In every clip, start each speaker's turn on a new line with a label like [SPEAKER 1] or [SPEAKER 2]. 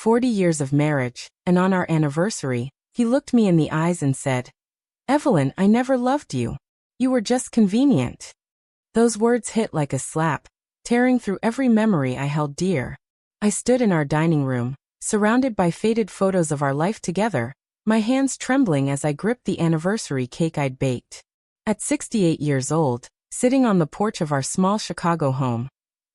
[SPEAKER 1] 40 years of marriage, and on our anniversary, he looked me in the eyes and said, "Evelyn, I never loved you. You were just convenient." Those words hit like a slap, tearing through every memory I held dear. I stood in our dining room, surrounded by faded photos of our life together, my hands trembling as I gripped the anniversary cake I'd baked. At 68 years old, sitting on the porch of our small Chicago home,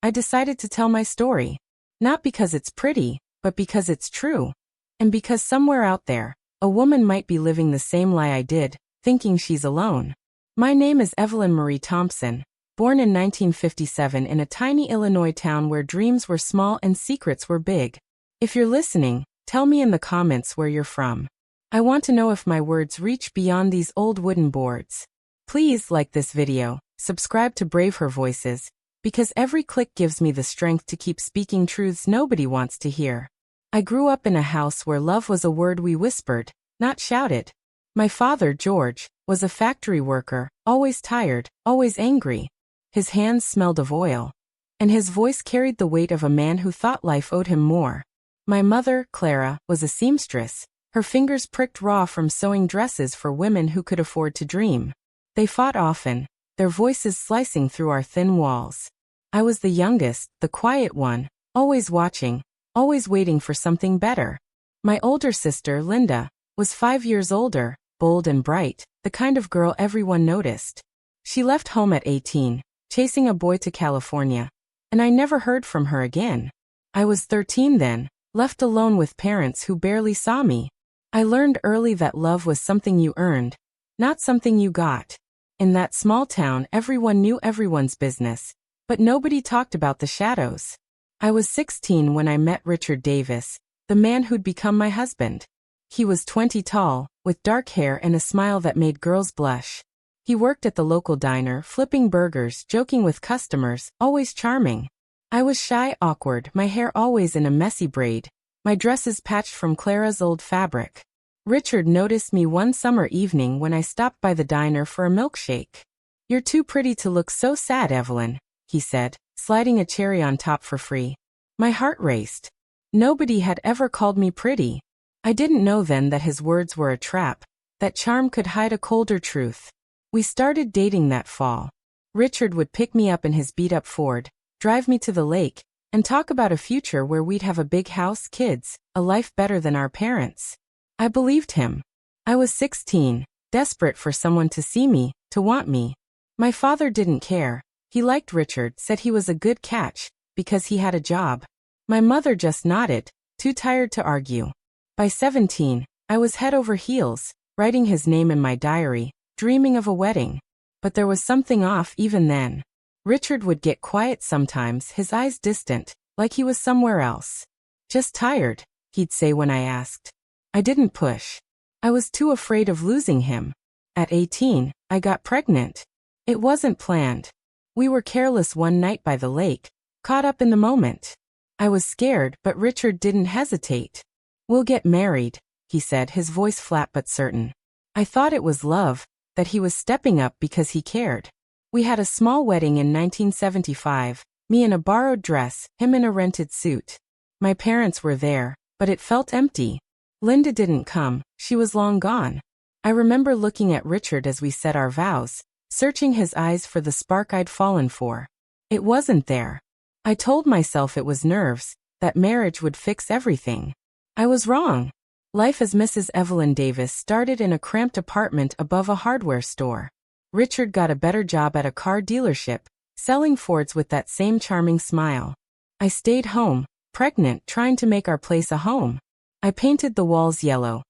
[SPEAKER 1] I decided to tell my story. Not because it's pretty, but because it's true. And because somewhere out there, a woman might be living the same lie I did, thinking she's alone. My name is Evelyn Marie Thompson, born in 1957 in a tiny Illinois town where dreams were small and secrets were big. If you're listening, tell me in the comments where you're from. I want to know if my words reach beyond these old wooden boards. Please like this video, subscribe to BraveHer Voices, because every click gives me the strength to keep speaking truths nobody wants to hear. I grew up in a house where love was a word we whispered, not shouted. My father, George, was a factory worker, always tired, always angry. His hands smelled of oil, and his voice carried the weight of a man who thought life owed him more. My mother, Clara, was a seamstress, her fingers pricked raw from sewing dresses for women who could afford to dream. They fought often, their voices slicing through our thin walls. I was the youngest, the quiet one, always watching, always waiting for something better. My older sister, Linda, was 5 years older, bold and bright, the kind of girl everyone noticed. She left home at 18, chasing a boy to California, and I never heard from her again. I was 13 then, left alone with parents who barely saw me. I learned early that love was something you earned, not something you got. In that small town, everyone knew everyone's business, but nobody talked about the shadows. I was 16 when I met Richard Davis, the man who'd become my husband. He was 20 tall, with dark hair and a smile that made girls blush. He worked at the local diner, flipping burgers, joking with customers, always charming. I was shy, awkward, my hair always in a messy braid, my dresses patched from Clara's old fabric. Richard noticed me one summer evening when I stopped by the diner for a milkshake. "You're too pretty to look so sad, Evelyn," he said, sliding a cherry on top for free. My heart raced. Nobody had ever called me pretty. I didn't know then that his words were a trap, that charm could hide a colder truth. We started dating that fall. Richard would pick me up in his beat-up Ford, drive me to the lake, and talk about a future where we'd have a big house, kids, a life better than our parents. I believed him. I was 16, desperate for someone to see me, to want me. My father didn't care. He liked Richard, said he was a good catch, because he had a job. My mother just nodded, too tired to argue. By 17, I was head over heels, writing his name in my diary, dreaming of a wedding. But there was something off even then. Richard would get quiet sometimes, his eyes distant, like he was somewhere else. "Just tired," he'd say when I asked. I didn't push. I was too afraid of losing him. At 18, I got pregnant. It wasn't planned. We were careless one night by the lake, caught up in the moment. I was scared, but Richard didn't hesitate. "We'll get married," he said, his voice flat but certain. I thought it was love, that he was stepping up because he cared. We had a small wedding in 1975, me in a borrowed dress, him in a rented suit. My parents were there, but it felt empty. Linda didn't come, she was long gone. I remember looking at Richard as we said our vows, searching his eyes for the spark I'd fallen for. It wasn't there. I told myself it was nerves, that marriage would fix everything. I was wrong. Life as Mrs. Evelyn Davis started in a cramped apartment above a hardware store. Richard got a better job at a car dealership, selling Fords with that same charming smile. I stayed home, pregnant, trying to make our place a home. I painted the walls yellow,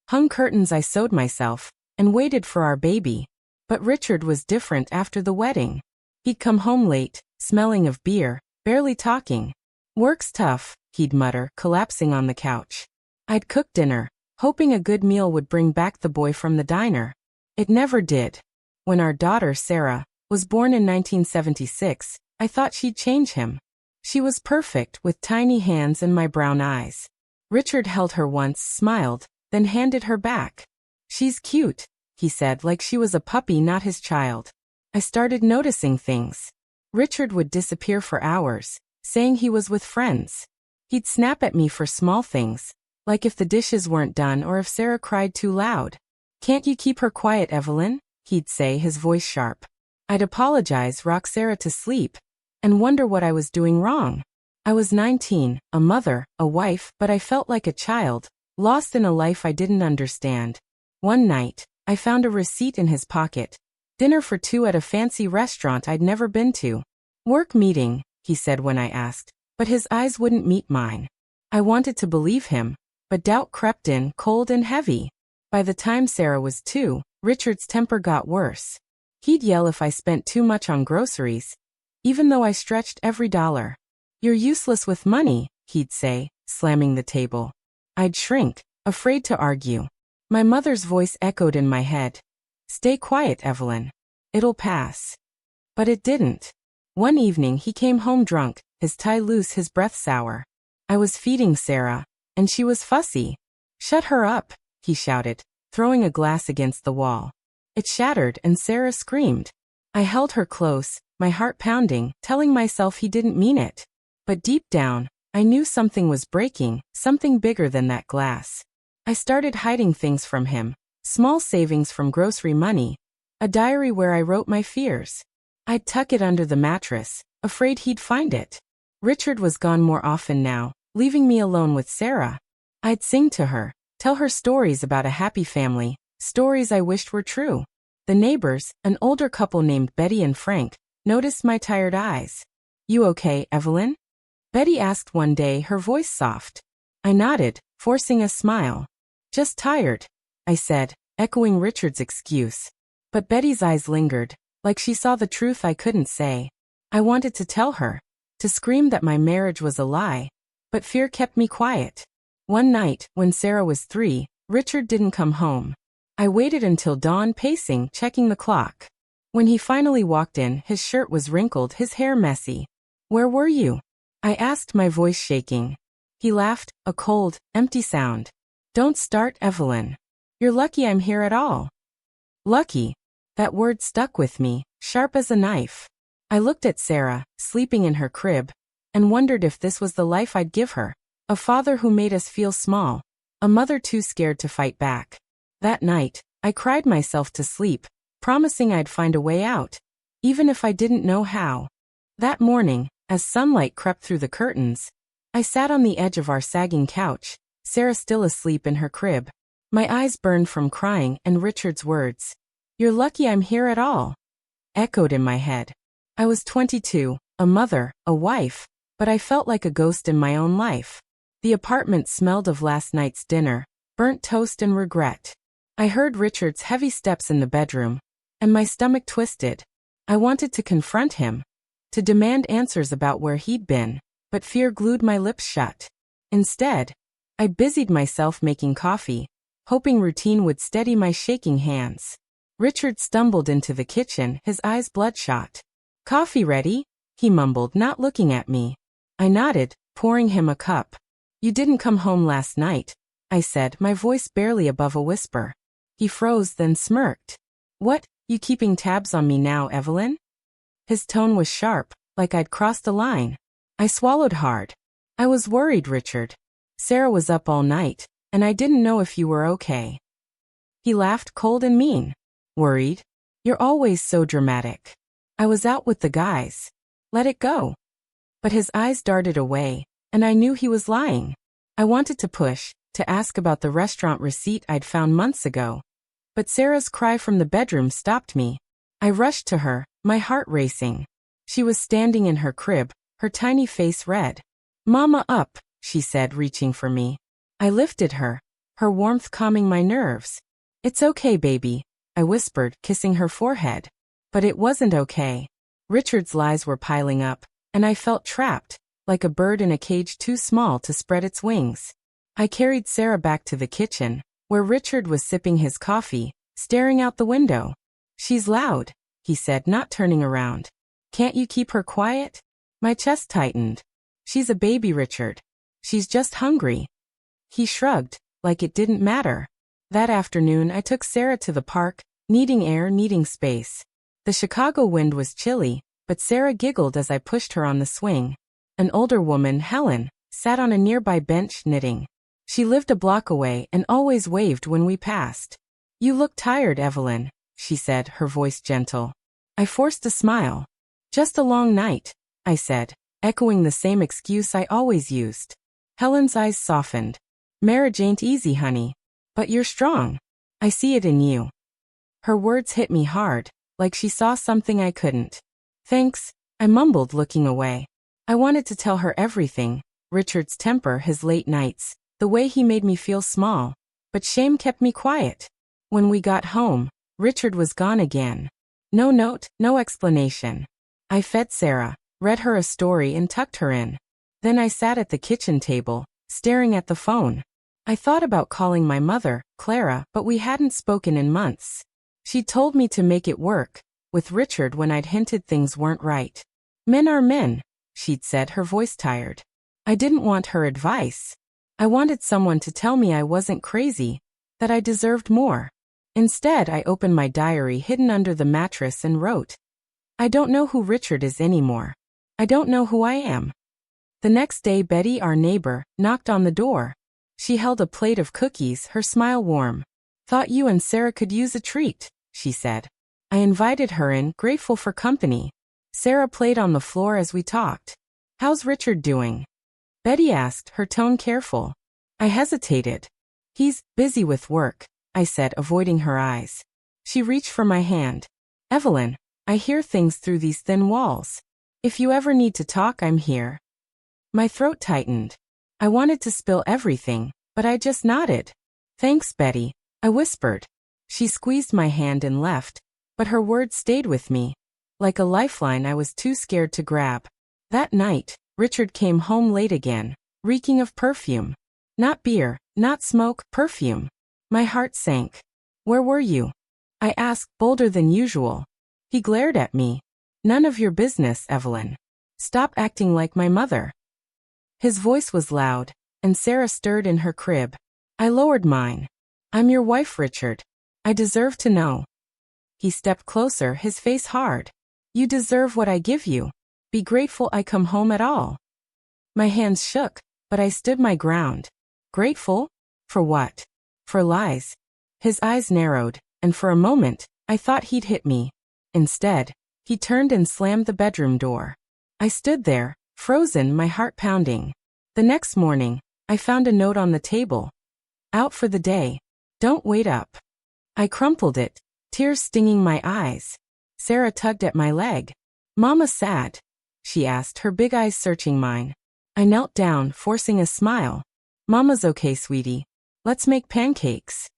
[SPEAKER 1] hung curtains I sewed myself, and waited for our baby. But Richard was different after the wedding. He'd come home late, smelling of beer, barely talking. "Work's tough," he'd mutter, collapsing on the couch. I'd cook dinner, hoping a good meal would bring back the boy from the diner. It never did. When our daughter, Sarah, was born in 1976, I thought she'd change him. She was perfect, with tiny hands and my brown eyes. Richard held her once, smiled, then handed her back. "She's cute," he said, like she was a puppy, not his child. I started noticing things. Richard would disappear for hours, saying he was with friends. He'd snap at me for small things, like if the dishes weren't done or if Sarah cried too loud. "Can't you keep her quiet, Evelyn?" he'd say, his voice sharp. I'd apologize, rock Sarah to sleep, and wonder what I was doing wrong. I was 19, a mother, a wife, but I felt like a child, lost in a life I didn't understand. One night, I found a receipt in his pocket. Dinner for two at a fancy restaurant I'd never been to. "Work meeting," he said when I asked, but his eyes wouldn't meet mine. I wanted to believe him, but doubt crept in, cold and heavy. By the time Sarah was 2, Richard's temper got worse. He'd yell if I spent too much on groceries, even though I stretched every dollar. "You're useless with money," he'd say, slamming the table. I'd shrink, afraid to argue. My mother's voice echoed in my head. "Stay quiet, Evelyn. It'll pass." But it didn't. One evening he came home drunk, his tie loose, his breath sour. I was feeding Sarah, and she was fussy. "Shut her up," he shouted, throwing a glass against the wall. It shattered and Sarah screamed. I held her close, my heart pounding, telling myself he didn't mean it. But deep down, I knew something was breaking, something bigger than that glass. I started hiding things from him, small savings from grocery money, a diary where I wrote my fears. I'd tuck it under the mattress, afraid he'd find it. Richard was gone more often now, leaving me alone with Sarah. I'd sing to her, tell her stories about a happy family, stories I wished were true. The neighbors, an older couple named Betty and Frank, noticed my tired eyes. "You okay, Evelyn?" Betty asked one day, her voice soft. I nodded, forcing a smile. "Just tired," I said, echoing Richard's excuse. But Betty's eyes lingered, like she saw the truth I couldn't say. I wanted to tell her, to scream that my marriage was a lie, but fear kept me quiet. One night, when Sarah was 3, Richard didn't come home. I waited until dawn, pacing, checking the clock. When he finally walked in, his shirt was wrinkled, his hair messy. "Where were you?" I asked, my voice shaking. He laughed, a cold, empty sound. "Don't start, Evelyn. You're lucky I'm here at all." Lucky. That word stuck with me, sharp as a knife. I looked at Sarah, sleeping in her crib, and wondered if this was the life I'd give her. A father who made us feel small, a mother too scared to fight back. That night, I cried myself to sleep, promising I'd find a way out, even if I didn't know how. That morning, as sunlight crept through the curtains, I sat on the edge of our sagging couch, Sarah still asleep in her crib. My eyes burned from crying, and Richard's words, "You're lucky I'm here at all," echoed in my head. I was 22, a mother, a wife, but I felt like a ghost in my own life. The apartment smelled of last night's dinner, burnt toast and regret. I heard Richard's heavy steps in the bedroom, and my stomach twisted. I wanted to confront him, to demand answers about where he'd been, but fear glued my lips shut. Instead, I busied myself making coffee, hoping routine would steady my shaking hands. Richard stumbled into the kitchen, his eyes bloodshot. "Coffee ready?" he mumbled, not looking at me. I nodded, pouring him a cup. "You didn't come home last night," I said, my voice barely above a whisper. He froze, then smirked. "What, you keeping tabs on me now, Evelyn?" His tone was sharp, like I'd crossed a line. I swallowed hard. "I was worried, Richard. Sarah was up all night, and I didn't know if you were okay." He laughed, cold and mean. "Worried? You're always so dramatic. I was out with the guys. Let it go." But his eyes darted away, and I knew he was lying. I wanted to push, to ask about the restaurant receipt I'd found months ago. But Sarah's cry from the bedroom stopped me. I rushed to her, my heart racing. She was standing in her crib, her tiny face red. "Mama, up," she said, reaching for me. I lifted her, her warmth calming my nerves. "It's okay, baby," I whispered, kissing her forehead. But it wasn't okay. Richard's lies were piling up, and I felt trapped, like a bird in a cage too small to spread its wings. I carried Sarah back to the kitchen, where Richard was sipping his coffee, staring out the window. "She's loud," he said, not turning around. "Can't you keep her quiet?" My chest tightened. "She's a baby, Richard. She's just hungry." He shrugged, like it didn't matter. That afternoon I took Sarah to the park, needing air, needing space. The Chicago wind was chilly, but Sarah giggled as I pushed her on the swing. An older woman, Helen, sat on a nearby bench knitting. She lived a block away and always waved when we passed. "You look tired, Evelyn," she said, her voice gentle. I forced a smile. "Just a long night," I said, echoing the same excuse I always used. Helen's eyes softened. "Marriage ain't easy, honey. But you're strong. I see it in you." Her words hit me hard, like she saw something I couldn't. "Thanks," I mumbled, looking away. I wanted to tell her everything, Richard's temper, his late nights, the way he made me feel small. But shame kept me quiet. When we got home, Richard was gone again. No note, no explanation. I fed Sarah, read her a story and tucked her in. Then I sat at the kitchen table, staring at the phone. I thought about calling my mother, Clara, but we hadn't spoken in months. She'd told me to make it work with Richard when I'd hinted things weren't right. "Men are men," she'd said, her voice tired. I didn't want her advice. I wanted someone to tell me I wasn't crazy, that I deserved more. Instead, I opened my diary hidden under the mattress and wrote, "I don't know who Richard is anymore. I don't know who I am." The next day, Betty, our neighbor, knocked on the door. She held a plate of cookies, her smile warm. "Thought you and Sarah could use a treat," she said. I invited her in, grateful for company. Sarah played on the floor as we talked. "How's Richard doing?" Betty asked, her tone careful. I hesitated. "He's busy with work," I said, avoiding her eyes. She reached for my hand. "Evelyn, I hear things through these thin walls. If you ever need to talk, I'm here." My throat tightened. I wanted to spill everything, but I just nodded. "Thanks, Betty," I whispered. She squeezed my hand and left, but her words stayed with me. Like a lifeline I was too scared to grab. That night, Richard came home late again, reeking of perfume. Not beer, not smoke, perfume. My heart sank. "Where were you?" I asked, bolder than usual. He glared at me. "None of your business, Evelyn. Stop acting like my mother." His voice was loud, and Sarah stirred in her crib. I lowered mine. "I'm your wife, Richard. I deserve to know." He stepped closer, his face hard. "You deserve what I give you. Be grateful I come home at all." My hands shook, but I stood my ground. Grateful? For what? For lies? His eyes narrowed, and for a moment, I thought he'd hit me. Instead, he turned and slammed the bedroom door. I stood there, frozen, my heart pounding. The next morning, I found a note on the table. "Out for the day. Don't wait up." I crumpled it, tears stinging my eyes. Sarah tugged at my leg. "Mama sad?" she asked, her big eyes searching mine. I knelt down, forcing a smile. "Mama's okay, sweetie. Let's make pancakes."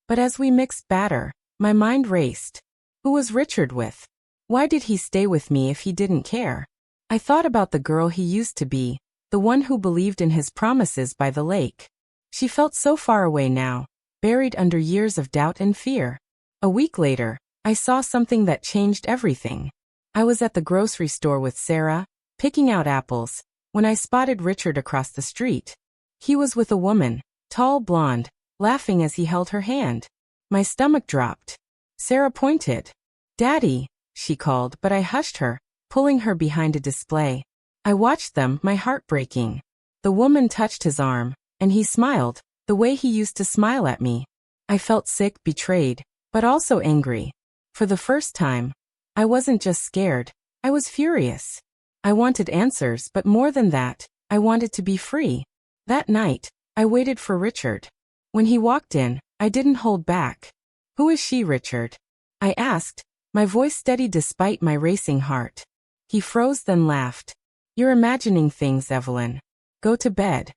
[SPEAKER 1] But as we mixed batter, my mind raced. Who was Richard with? Why did he stay with me if he didn't care? I thought about the girl he used to be, the one who believed in his promises by the lake. She felt so far away now, buried under years of doubt and fear. A week later, I saw something that changed everything. I was at the grocery store with Sarah, picking out apples, when I spotted Richard across the street. He was with a woman, tall, blonde, laughing as he held her hand. My stomach dropped. Sarah pointed. "Daddy," she called, but I hushed her, pulling her behind a display. I watched them, my heart breaking. The woman touched his arm, and he smiled, the way he used to smile at me. I felt sick, betrayed, but also angry. For the first time, I wasn't just scared, I was furious. I wanted answers, but more than that, I wanted to be free. That night, I waited for Richard. When he walked in, I didn't hold back. "Who is she, Richard?" I asked, my voice steady despite my racing heart. He froze, then laughed. "You're imagining things, Evelyn. Go to bed."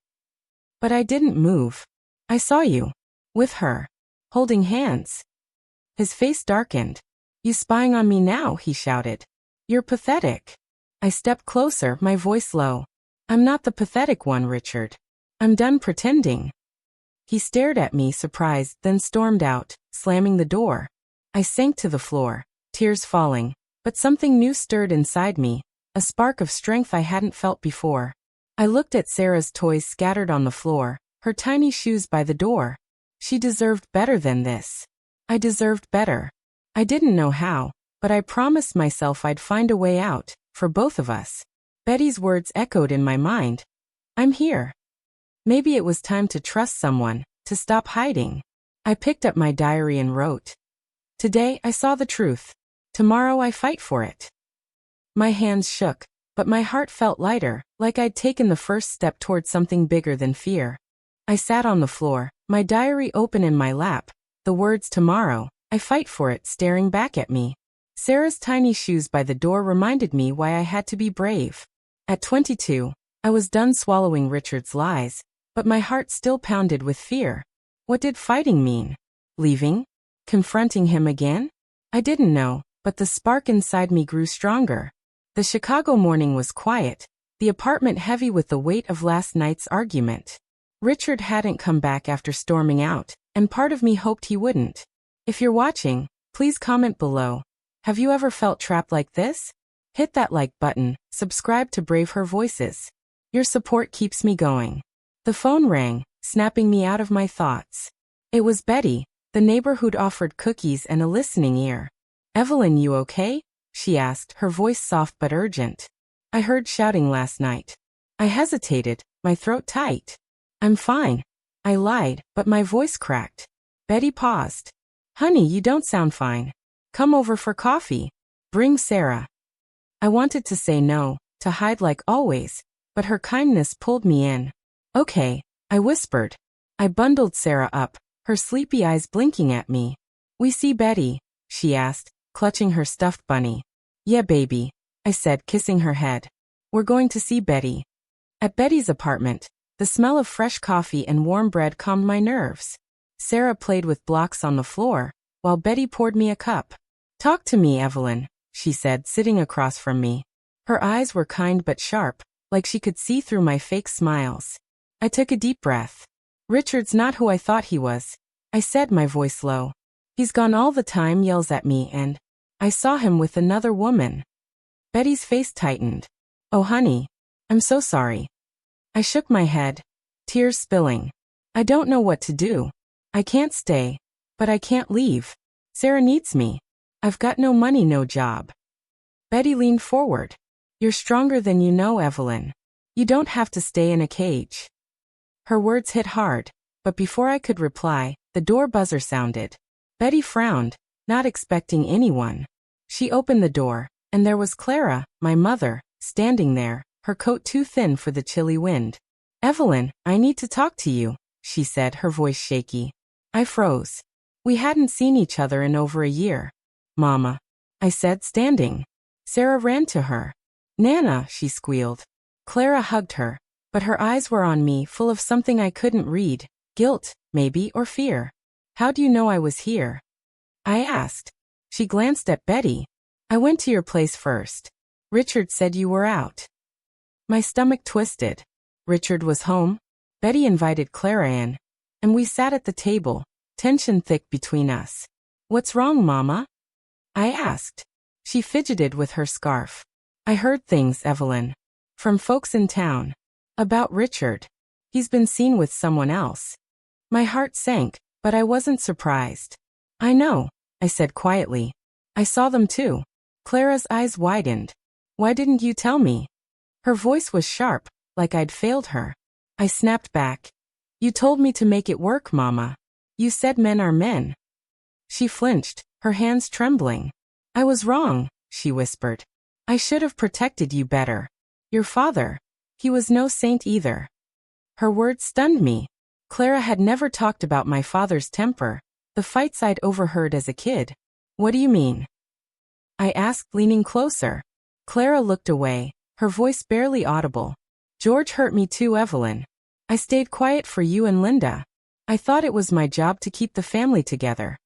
[SPEAKER 1] But I didn't move. "I saw you. With her. Holding hands." His face darkened. "You spying on me now?" he shouted. "You're pathetic." I stepped closer, my voice low. "I'm not the pathetic one, Richard. I'm done pretending." He stared at me, surprised, then stormed out, slamming the door. I sank to the floor, tears falling, but something new stirred inside me, a spark of strength I hadn't felt before. I looked at Sarah's toys scattered on the floor, her tiny shoes by the door. She deserved better than this. I deserved better. I didn't know how, but I promised myself I'd find a way out, for both of us. Betty's words echoed in my mind. I'm here. Maybe it was time to trust someone, to stop hiding. I picked up my diary and wrote. Today I saw the truth. Tomorrow I fight for it. My hands shook, but my heart felt lighter, like I'd taken the first step toward something bigger than fear. I sat on the floor, my diary open in my lap, the words tomorrow, I fight for it staring back at me. Sarah's tiny shoes by the door reminded me why I had to be brave. At 22, I was done swallowing Richard's lies, but my heart still pounded with fear. What did fighting mean? Leaving? Confronting him again? I didn't know, but the spark inside me grew stronger. The Chicago morning was quiet, the apartment heavy with the weight of last night's argument. Richard hadn't come back after storming out, and part of me hoped he wouldn't. If you're watching, please comment below. Have you ever felt trapped like this? Hit that like button, subscribe to BraveHer Voices. Your support keeps me going. The phone rang, snapping me out of my thoughts. It was Betty, the neighbor who'd offered cookies and a listening ear. Evelyn, you okay? She asked, her voice soft but urgent. I heard shouting last night. I hesitated, my throat tight. I'm fine. I lied, but my voice cracked. Betty paused. Honey, you don't sound fine. Come over for coffee. Bring Sarah. I wanted to say no, to hide like always, but her kindness pulled me in. Okay, I whispered. I bundled Sarah up, her sleepy eyes blinking at me. We see Betty? She asked, clutching her stuffed bunny. Yeah, baby, I said, kissing her head. We're going to see Betty. At Betty's apartment, the smell of fresh coffee and warm bread calmed my nerves. Sarah played with blocks on the floor, while Betty poured me a cup. Talk to me, Evelyn, she said, sitting across from me. Her eyes were kind but sharp, like she could see through my fake smiles. I took a deep breath. Richard's not who I thought he was, I said, my voice low. He's gone all the time, yells at me, and I saw him with another woman. Betty's face tightened. Oh honey, I'm so sorry. I shook my head, tears spilling. I don't know what to do. I can't stay, but I can't leave. Sarah needs me. I've got no money, no job. Betty leaned forward. You're stronger than you know, Evelyn. You don't have to stay in a cage. Her words hit hard, but before I could reply, the door buzzer sounded. Betty frowned, not expecting anyone. She opened the door, and there was Clara, my mother, standing there, her coat too thin for the chilly wind. Evelyn, I need to talk to you, she said, her voice shaky. I froze. We hadn't seen each other in over a year. Mama, I said, standing. Sarah ran to her. Nana, she squealed. Clara hugged her, but her eyes were on me, full of something I couldn't read. Guilt, maybe, or fear. How do you know I was here? I asked. She glanced at Betty. I went to your place first. Richard said you were out. My stomach twisted. Richard was home. Betty invited Clara in, and we sat at the table, tension thick between us. What's wrong, Mama? I asked. She fidgeted with her scarf. I heard things, Evelyn. From folks in town. About Richard. He's been seen with someone else. My heart sank, but I wasn't surprised. I know, I said quietly. I saw them too. Clara's eyes widened. Why didn't you tell me? Her voice was sharp, like I'd failed her. I snapped back. You told me to make it work, Mama. You said men are men. She flinched, her hands trembling. I was wrong, she whispered. I should have protected you better. Your father, he was no saint either. Her words stunned me. Clara had never talked about my father's temper, the fights I'd overheard as a kid. What do you mean? I asked, leaning closer. Clara looked away, her voice barely audible. George hurt me too, Evelyn. I stayed quiet for you and Linda. I thought it was my job to keep the family together.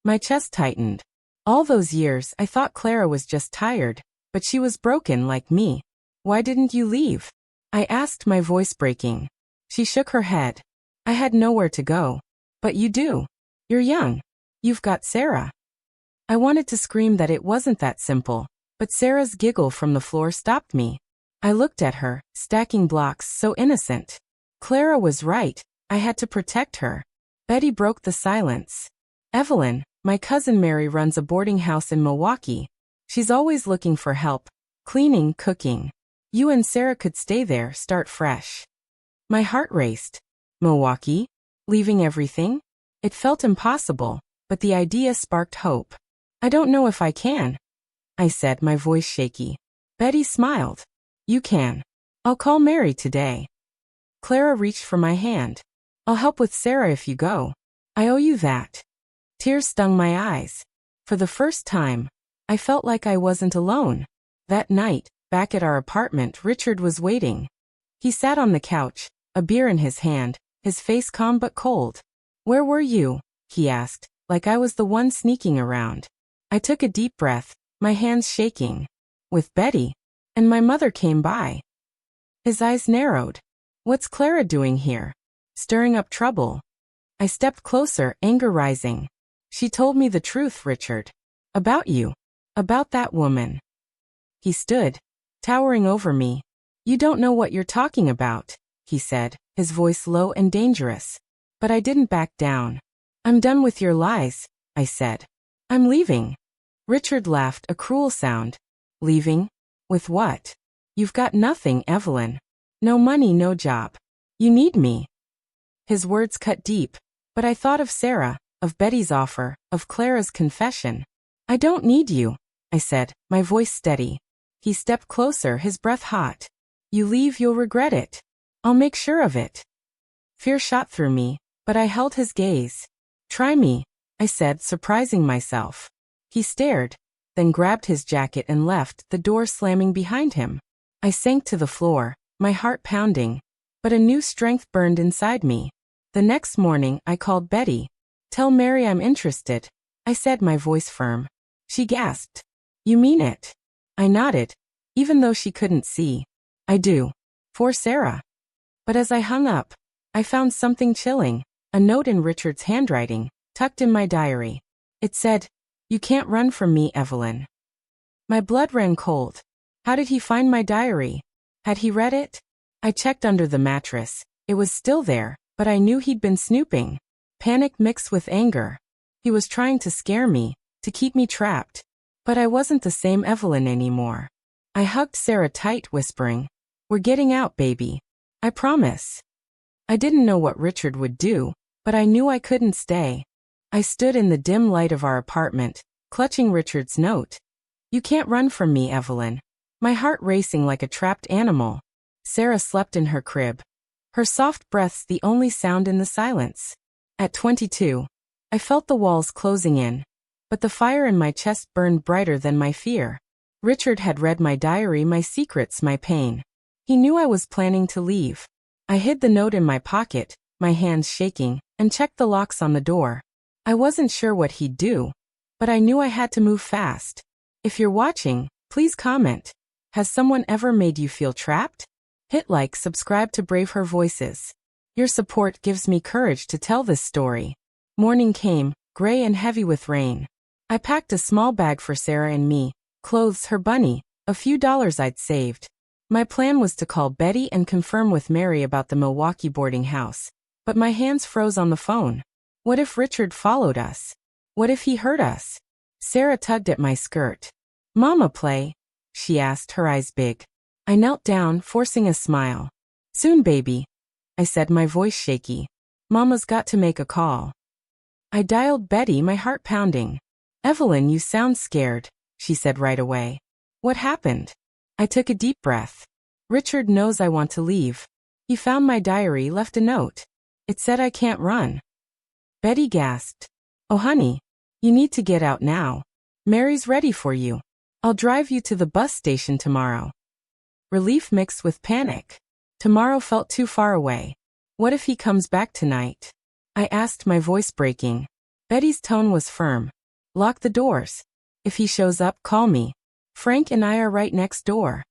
[SPEAKER 1] My chest tightened. All those years I thought Clara was just tired, but she was broken like me. Why didn't you leave? I asked, my voice breaking. She shook her head. I had nowhere to go. But you do. You're young. You've got Sarah. I wanted to scream that it wasn't that simple, but Sarah's giggle from the floor stopped me. I looked at her, stacking blocks, so innocent. Clara was right. I had to protect her. Betty broke the silence. Evelyn, my cousin Mary runs a boarding house in Milwaukee. She's always looking for help. Cleaning, cooking. You and Sarah could stay there, start fresh. My heart raced. Milwaukee? Leaving everything? It felt impossible, but the idea sparked hope. I don't know if I can, I said, my voice shaky. Betty smiled. You can. I'll call Mary today. Clara reached for my hand. I'll help with Sarah if you go. I owe you that. Tears stung my eyes. For the first time, I felt like I wasn't alone. That night, back at our apartment, Richard was waiting. He sat on the couch, a beer in his hand, his face calm but cold. Where were you? He asked, like I was the one sneaking around. I took a deep breath, my hands shaking. With Betty. And my mother came by. His eyes narrowed. What's Clara doing here? Stirring up trouble. I stepped closer, anger rising. She told me the truth, Richard. About you. About that woman. He stood, towering over me. You don't know what you're talking about, he said, his voice low and dangerous. But I didn't back down. I'm done with your lies, I said. I'm leaving. Richard laughed, a cruel sound. Leaving? With what? You've got nothing, Evelyn. No money, no job. You need me. His words cut deep, but I thought of Sarah, of Betty's offer, of Clara's confession. I don't need you, I said, my voice steady. He stepped closer, his breath hot. You leave, you'll regret it. I'll make sure of it. Fear shot through me, but I held his gaze. Try me, I said, surprising myself. He stared, then grabbed his jacket and left, the door slamming behind him. I sank to the floor, my heart pounding, but a new strength burned inside me. The next morning, I called Betty. Tell Mary I'm interested, I said, my voice firm. She gasped. You mean it? I nodded, even though she couldn't see. I do. For Sarah. But as I hung up, I found something chilling, a note in Richard's handwriting, tucked in my diary. It said, You can't run from me, Evelyn. My blood ran cold. How did he find my diary? Had he read it? I checked under the mattress. It was still there, but I knew he'd been snooping. Panic mixed with anger. He was trying to scare me, to keep me trapped. But I wasn't the same Evelyn anymore. I hugged Sarah tight, whispering, We're getting out, baby. I promise. I didn't know what Richard would do, but I knew I couldn't stay. I stood in the dim light of our apartment, clutching Richard's note. You can't run from me, Evelyn. My heart racing like a trapped animal. Sarah slept in her crib. Her soft breaths the only sound in the silence. At 22, I felt the walls closing in, but the fire in my chest burned brighter than my fear. Richard had read my diary, my secrets, my pain. He knew I was planning to leave. I hid the note in my pocket, my hands shaking, and checked the locks on the door. I wasn't sure what he'd do, but I knew I had to move fast. If you're watching, please comment. Has someone ever made you feel trapped? Hit like, subscribe to BraveHer Voices. Your support gives me courage to tell this story. Morning came, gray and heavy with rain. I packed a small bag for Sarah and me, clothes, her bunny, a few dollars I'd saved. My plan was to call Betty and confirm with Mary about the Milwaukee boarding house, but my hands froze on the phone. What if Richard followed us? What if he heard us? Sarah tugged at my skirt. Mama play? She asked, her eyes big. I knelt down, forcing a smile. Soon, baby, I said, my voice shaky. Mama's got to make a call. I dialed Betty, my heart pounding. Evelyn, you sound scared, she said right away. What happened? I took a deep breath. Richard knows I want to leave. He found my diary, left a note. It said I can't run. Betty gasped. Oh honey, you need to get out now. Mary's ready for you. I'll drive you to the bus station tomorrow. Relief mixed with panic. Tomorrow felt too far away. What if he comes back tonight? I asked, my voice breaking. Betty's tone was firm. Lock the doors. If he shows up, call me. Frank and I are right next door.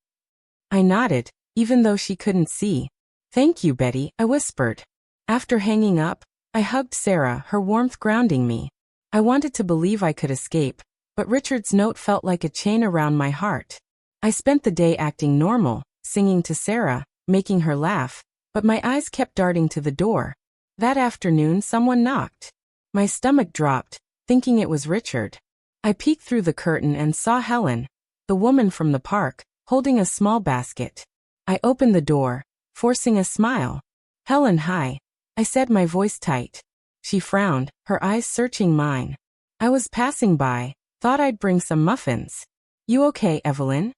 [SPEAKER 1] I nodded, even though she couldn't see. Thank you, Betty, I whispered. After hanging up, I hugged Sarah, her warmth grounding me. I wanted to believe I could escape, but Richard's note felt like a chain around my heart. I spent the day acting normal, singing to Sarah, making her laugh, but my eyes kept darting to the door. That afternoon, someone knocked. My stomach dropped, thinking it was Richard. I peeked through the curtain and saw Helen, the woman from the park, holding a small basket. I opened the door, forcing a smile. "Helen, hi," I said, my voice tight. She frowned, her eyes searching mine. "I was passing by, thought I'd bring some muffins. You okay, Evelyn?"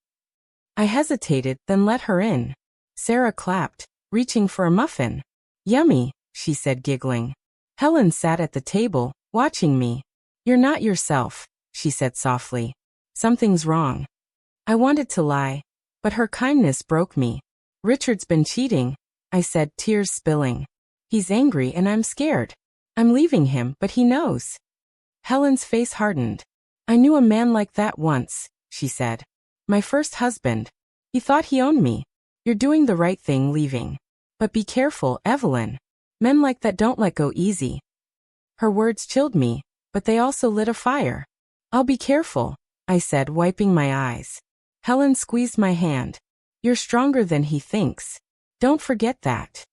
[SPEAKER 1] I hesitated, then let her in. Sarah clapped, reaching for a muffin. "Yummy," she said, giggling. Helen sat at the table, watching me. "You're not yourself," she said softly. "Something's wrong." I wanted to lie, but her kindness broke me. "Richard's been cheating," I said, tears spilling. "He's angry and I'm scared. I'm leaving him, but he knows." Helen's face hardened. "I knew a man like that once," she said. "My first husband. He thought he owned me. You're doing the right thing leaving. But be careful, Evelyn. Men like that don't let go easy." Her words chilled me, but they also lit a fire. "I'll be careful," I said, wiping my eyes. Helen squeezed my hand. "You're stronger than he thinks. Don't forget that."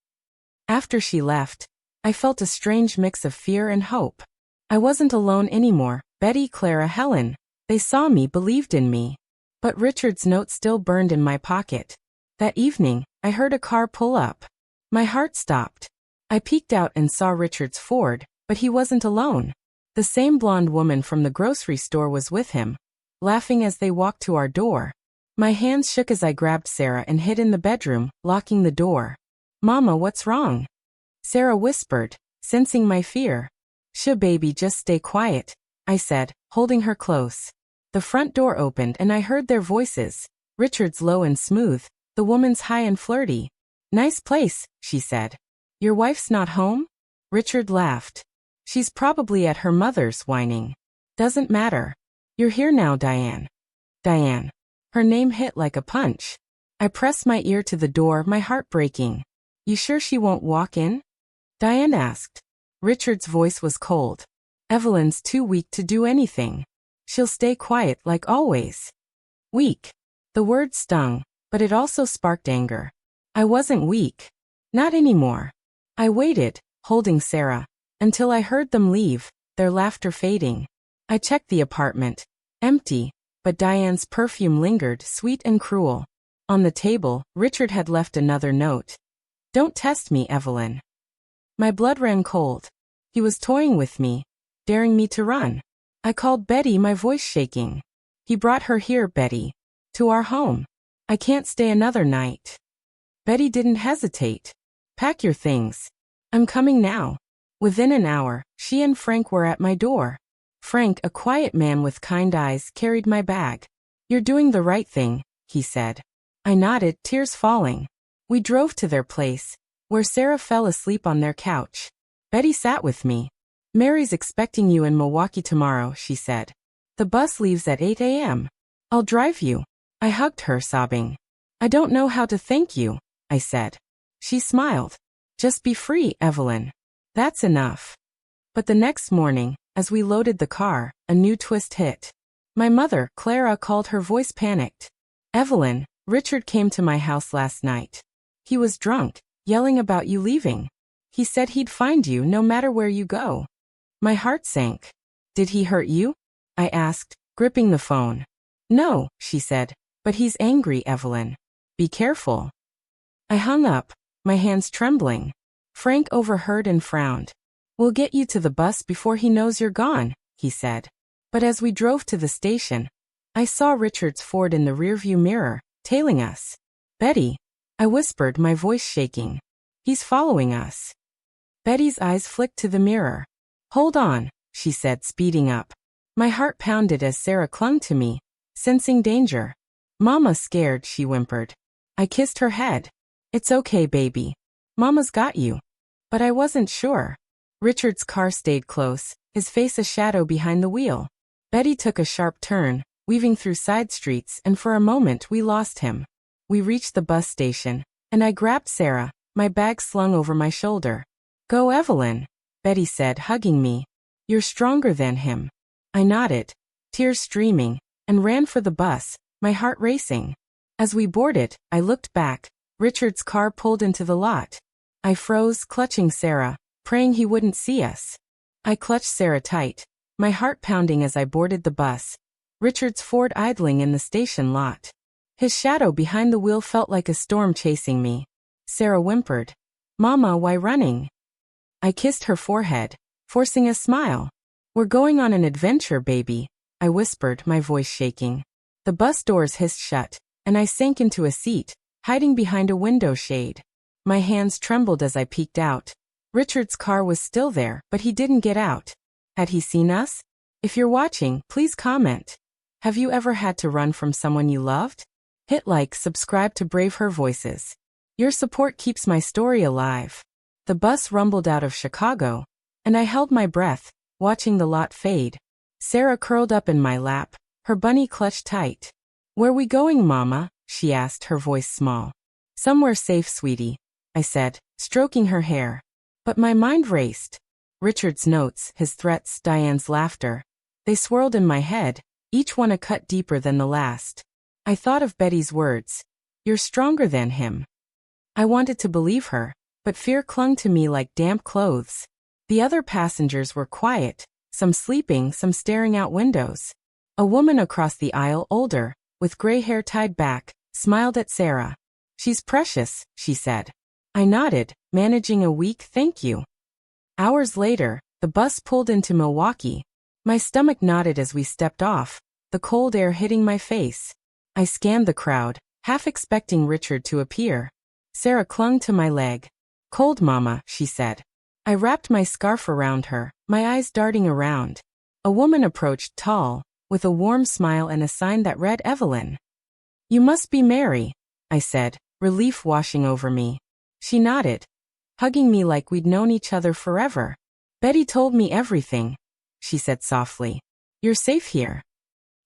[SPEAKER 1] After she left, I felt a strange mix of fear and hope. I wasn't alone anymore. Betty, Clara, Helen. They saw me, believed in me. But Richard's note still burned in my pocket. That evening, I heard a car pull up. My heart stopped. I peeked out and saw Richard's Ford, but he wasn't alone. The same blonde woman from the grocery store was with him, laughing as they walked to our door. My hands shook as I grabbed Sarah and hid in the bedroom, locking the door. "Mama, what's wrong?" Sarah whispered, sensing my fear. "Shuh, baby, just stay quiet," I said, holding her close. The front door opened and I heard their voices. Richard's low and smooth, the woman's high and flirty. "Nice place," she said. "Your wife's not home?" Richard laughed. "She's probably at her mother's, whining." "Doesn't matter. You're here now, Diane." Diane. Her name hit like a punch. I pressed my ear to the door, my heart breaking. "You sure she won't walk in?" Diane asked. Richard's voice was cold. "Evelyn's too weak to do anything. She'll stay quiet like always." Weak. The word stung, but it also sparked anger. I wasn't weak. Not anymore. I waited, holding Sarah, until I heard them leave, their laughter fading. I checked the apartment. Empty, but Diane's perfume lingered, sweet and cruel. On the table, Richard had left another note. "Don't test me, Evelyn." My blood ran cold. He was toying with me, daring me to run. I called Betty, my voice shaking. "He brought her here, Betty. To our home. I can't stay another night." Betty didn't hesitate. "Pack your things. I'm coming now." Within an hour, she and Frank were at my door. Frank, a quiet man with kind eyes, carried my bag. "You're doing the right thing," he said. I nodded, tears falling. We drove to their place, where Sarah fell asleep on their couch. Betty sat with me. "Mary's expecting you in Milwaukee tomorrow," she said. "The bus leaves at 8 a.m. I'll drive you." I hugged her, sobbing. "I don't know how to thank you," I said. She smiled. "Just be free, Evelyn. That's enough." But the next morning, as we loaded the car, a new twist hit. My mother, Clara, called, her voice panicked. "Evelyn, Richard came to my house last night. He was drunk, yelling about you leaving. He said he'd find you no matter where you go." My heart sank. "Did he hurt you?" I asked, gripping the phone. "No," she said, "but he's angry, Evelyn. Be careful." I hung up, my hands trembling. Frank overheard and frowned. "We'll get you to the bus before he knows you're gone," he said. But as we drove to the station, I saw Richard's Ford in the rearview mirror, tailing us. "Betty," I whispered, my voice shaking. "He's following us." Betty's eyes flicked to the mirror. "Hold on," she said, speeding up. My heart pounded as Sarah clung to me, sensing danger. "Mama, scared," she whimpered. I kissed her head. "It's okay, baby. Mama's got you." But I wasn't sure. Richard's car stayed close, his face a shadow behind the wheel. Betty took a sharp turn, weaving through side streets, and for a moment we lost him. We reached the bus station, and I grabbed Sarah, my bag slung over my shoulder. "Go, Evelyn," Betty said, hugging me. "You're stronger than him." I nodded, tears streaming, and ran for the bus, my heart racing. As we boarded, I looked back. Richard's car pulled into the lot. I froze, clutching Sarah, praying he wouldn't see us. I clutched Sarah tight, my heart pounding as I boarded the bus. Richard's Ford idling in the station lot. His shadow behind the wheel felt like a storm chasing me. Sarah whimpered. Mama, why running? I kissed her forehead, forcing a smile. We're going on an adventure, baby, I whispered, my voice shaking. The bus doors hissed shut, and I sank into a seat, hiding behind a window shade. My hands trembled as I peeked out. Richard's car was still there, but he didn't get out. Had he seen us? If you're watching, please comment. Have you ever had to run from someone you loved? Hit like, subscribe to BraveHer Voices. Your support keeps my story alive. The bus rumbled out of Chicago, and I held my breath, watching the lot fade. Sarah curled up in my lap, her bunny clutched tight. Where we going, Mama? She asked, her voice small. Somewhere safe, sweetie, I said, stroking her hair. But my mind raced. Richard's notes, his threats, Diane's laughter. They swirled in my head, each one a cut deeper than the last. I thought of Betty's words. You're stronger than him. I wanted to believe her, but fear clung to me like damp clothes. The other passengers were quiet, some sleeping, some staring out windows. A woman across the aisle, older, with gray hair tied back, smiled at Sarah. She's precious, she said. I nodded, managing a weak thank you. Hours later, the bus pulled into Milwaukee. My stomach knotted as we stepped off, the cold air hitting my face. I scanned the crowd, half expecting Richard to appear. Sarah clung to my leg. Cold, Mama, she said. I wrapped my scarf around her, my eyes darting around. A woman approached, tall, with a warm smile and a sign that read Evelyn. You must be Mary, I said, relief washing over me. She nodded, hugging me like we'd known each other forever. Betty told me everything, she said softly. You're safe here.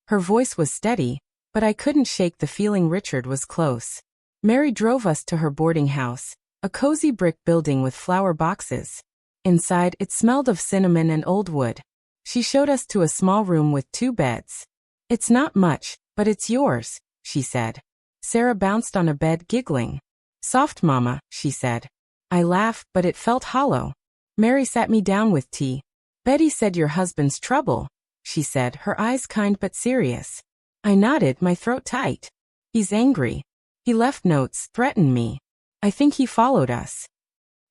[SPEAKER 1] Her voice was steady, but I couldn't shake the feeling Richard was close. Mary drove us to her boarding house, a cozy brick building with flower boxes. Inside, it smelled of cinnamon and old wood. She showed us to a small room with 2 beds. It's not much, but it's yours, she said. Sarah bounced on a bed, giggling. Soft, Mama, she said. I laughed, but it felt hollow. Mary sat me down with tea. Betty said your husband's trouble, she said, her eyes kind but serious. I nodded, my throat tight. He's angry. He left notes, threatened me. I think he followed us.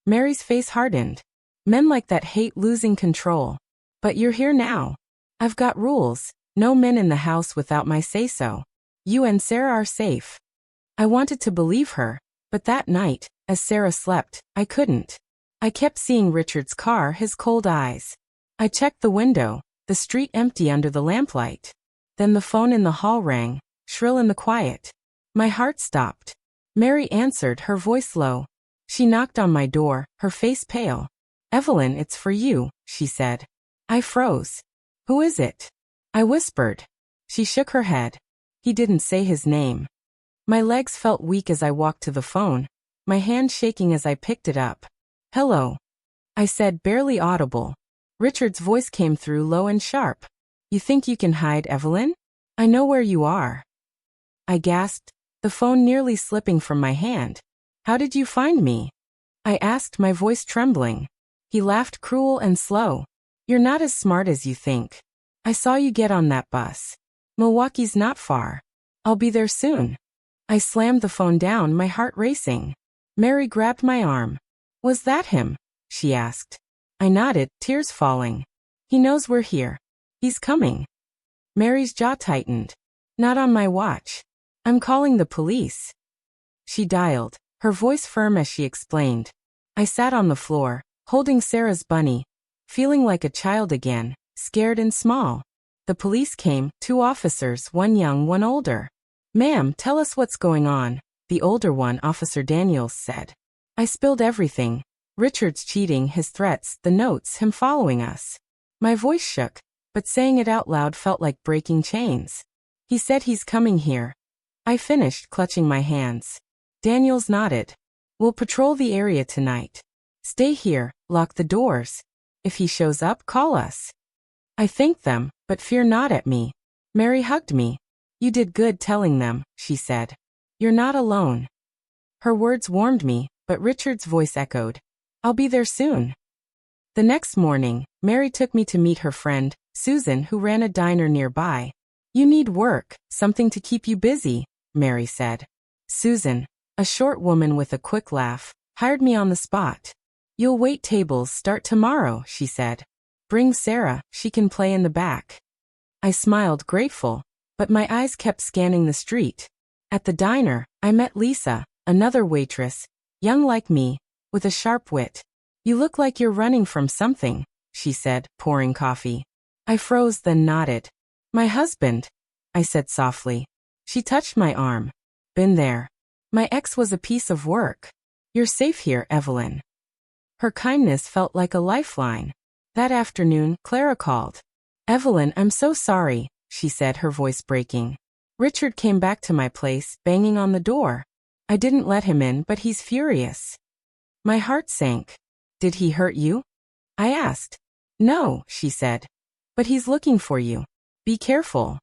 [SPEAKER 1] Mary's face hardened. Men like that hate losing control. But you're here now. I've got rules. No men in the house without my say-so. You and Sarah are safe. I wanted to believe her, but that night, as Sarah slept, I couldn't. I kept seeing Richard's car, his cold eyes. I checked the window, the street empty under the lamplight. Then the phone in the hall rang, shrill in the quiet. My heart stopped. Mary answered, her voice low. She knocked on my door, her face pale. Evelyn, it's for you, she said. I froze. Who is it? I whispered. She shook her head. He didn't say his name. My legs felt weak as I walked to the phone, my hand shaking as I picked it up. Hello, I said, barely audible. Richard's voice came through low and sharp. You think you can hide, Evelyn? I know where you are. I gasped, the phone nearly slipping from my hand. How did you find me? I asked, my voice trembling. He laughed, cruel and slow. You're not as smart as you think. I saw you get on that bus. Milwaukee's not far. I'll be there soon. I slammed the phone down, my heart racing. Mary grabbed my arm. Was that him? She asked. I nodded, tears falling. He knows we're here. He's coming. Mary's jaw tightened. Not on my watch. I'm calling the police. She dialed, her voice firm as she explained. I sat on the floor, holding Sarah's bunny, feeling like a child again, scared and small. The police came, 2 officers, one young, one older. Ma'am, tell us what's going on, the older one, Officer Daniels, said. I spilled everything. Richard's cheating, his threats, the notes, him following us. My voice shook, but saying it out loud felt like breaking chains. He said he's coming here. I finished, clutching my hands. Daniels nodded. We'll patrol the area tonight. Stay here, lock the doors. If he shows up, call us. I thanked them, but fear not at me. Mary hugged me. You did good telling them, she said. You're not alone. Her words warmed me, but Richard's voice echoed. I'll be there soon. The next morning, Mary took me to meet her friend, Susan, who ran a diner nearby. You need work, something to keep you busy, Mary said. Susan, a short woman with a quick laugh, hired me on the spot. You'll wait tables start tomorrow, she said. Bring Sarah, she can play in the back. I smiled grateful, but my eyes kept scanning the street. At the diner, I met Lisa, another waitress, young like me, with a sharp wit. You look like you're running from something, she said, pouring coffee. I froze then nodded. My husband, I said softly. She touched my arm. Been there. My ex was a piece of work. You're safe here, Evelyn. Her kindness felt like a lifeline. That afternoon, Clara called. Evelyn, I'm so sorry, she said, her voice breaking. Richard came back to my place, banging on the door. I didn't let him in, but he's furious. My heart sank. Did he hurt you? I asked. No, she said. But he's looking for you. Be careful.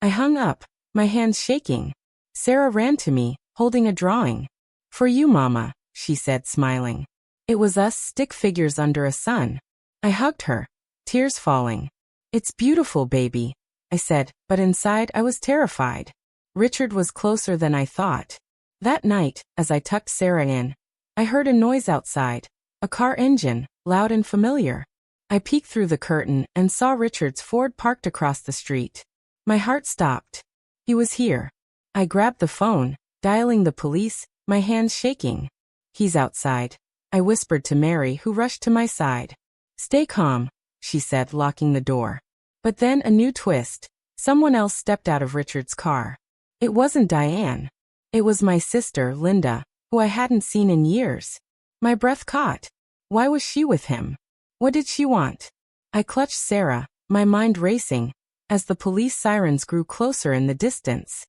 [SPEAKER 1] I hung up, my hands shaking. Sarah ran to me, holding a drawing. For you, Mama, she said, smiling. It was us, stick figures under a sun. I hugged her, tears falling. It's beautiful, baby, I said, but inside I was terrified. Richard was closer than I thought. That night, as I tucked Sarah in, I heard a noise outside, a car engine, loud and familiar. I peeked through the curtain and saw Richard's Ford parked across the street. My heart stopped. He was here. I grabbed the phone, dialing the police, my hands shaking. He's outside, I whispered to Mary, who rushed to my side. Stay calm, she said, locking the door. But then a new twist. Someone else stepped out of Richard's car. It wasn't Diane. It was my sister, Linda, who I hadn't seen in years. My breath caught. Why was she with him? What did she want? I clutched Sarah, my mind racing, as the police sirens grew closer in the distance.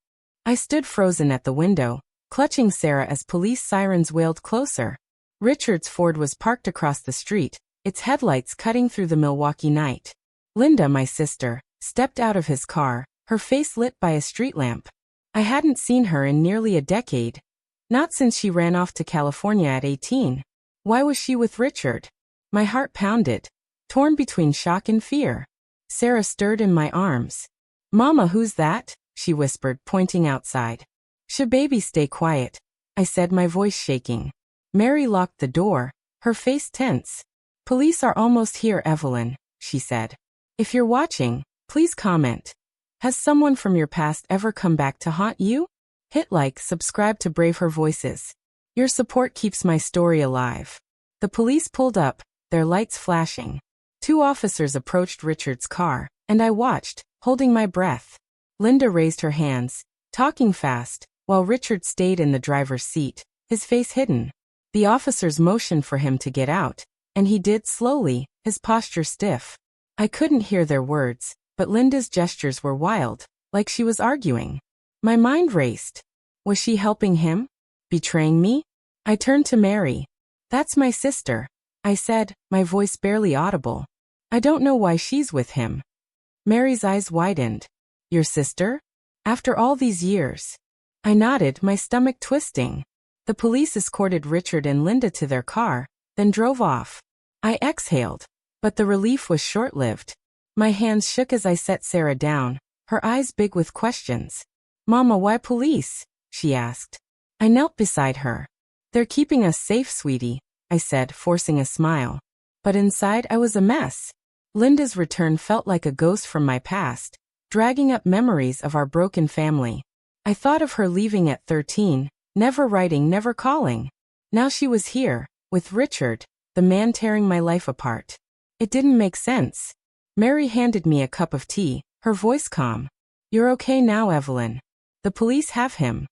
[SPEAKER 1] I stood frozen at the window, clutching Sarah as police sirens wailed closer. Richard's Ford was parked across the street, its headlights cutting through the Milwaukee night. Linda, my sister, stepped out of his car, her face lit by a street lamp. I hadn't seen her in nearly a decade. Not since she ran off to California at 18. Why was she with Richard? My heart pounded, torn between shock and fear. Sarah stirred in my arms. Mama, who's that? She whispered, pointing outside. Should baby stay quiet? I said, my voice shaking. Mary locked the door, her face tense. Police are almost here, Evelyn, she said. If you're watching, please comment. Has someone from your past ever come back to haunt you? Hit like, subscribe to BraveHer Voices. Your support keeps my story alive. The police pulled up, their lights flashing. 2 officers approached Richard's car, and I watched, holding my breath. Linda raised her hands, talking fast, while Richard stayed in the driver's seat, his face hidden. The officers motioned for him to get out, and he did slowly, his posture stiff. I couldn't hear their words, but Linda's gestures were wild, like she was arguing. My mind raced. Was she helping him? Betraying me? I turned to Mary. That's my sister, I said, my voice barely audible. I don't know why she's with him. Mary's eyes widened. Your sister? After all these years? I nodded, my stomach twisting. The police escorted Richard and Linda to their car, then drove off. I exhaled, but the relief was short-lived. My hands shook as I set Sarah down, her eyes big with questions. Mama, why police? She asked. I knelt beside her. They're keeping us safe, sweetie, I said, forcing a smile. But inside I was a mess. Linda's return felt like a ghost from my past, dragging up memories of our broken family. I thought of her leaving at 13, never writing, never calling. Now she was here, with Richard, the man tearing my life apart. It didn't make sense. Mary handed me a cup of tea, her voice calm. You're okay now, Evelyn. The police have him.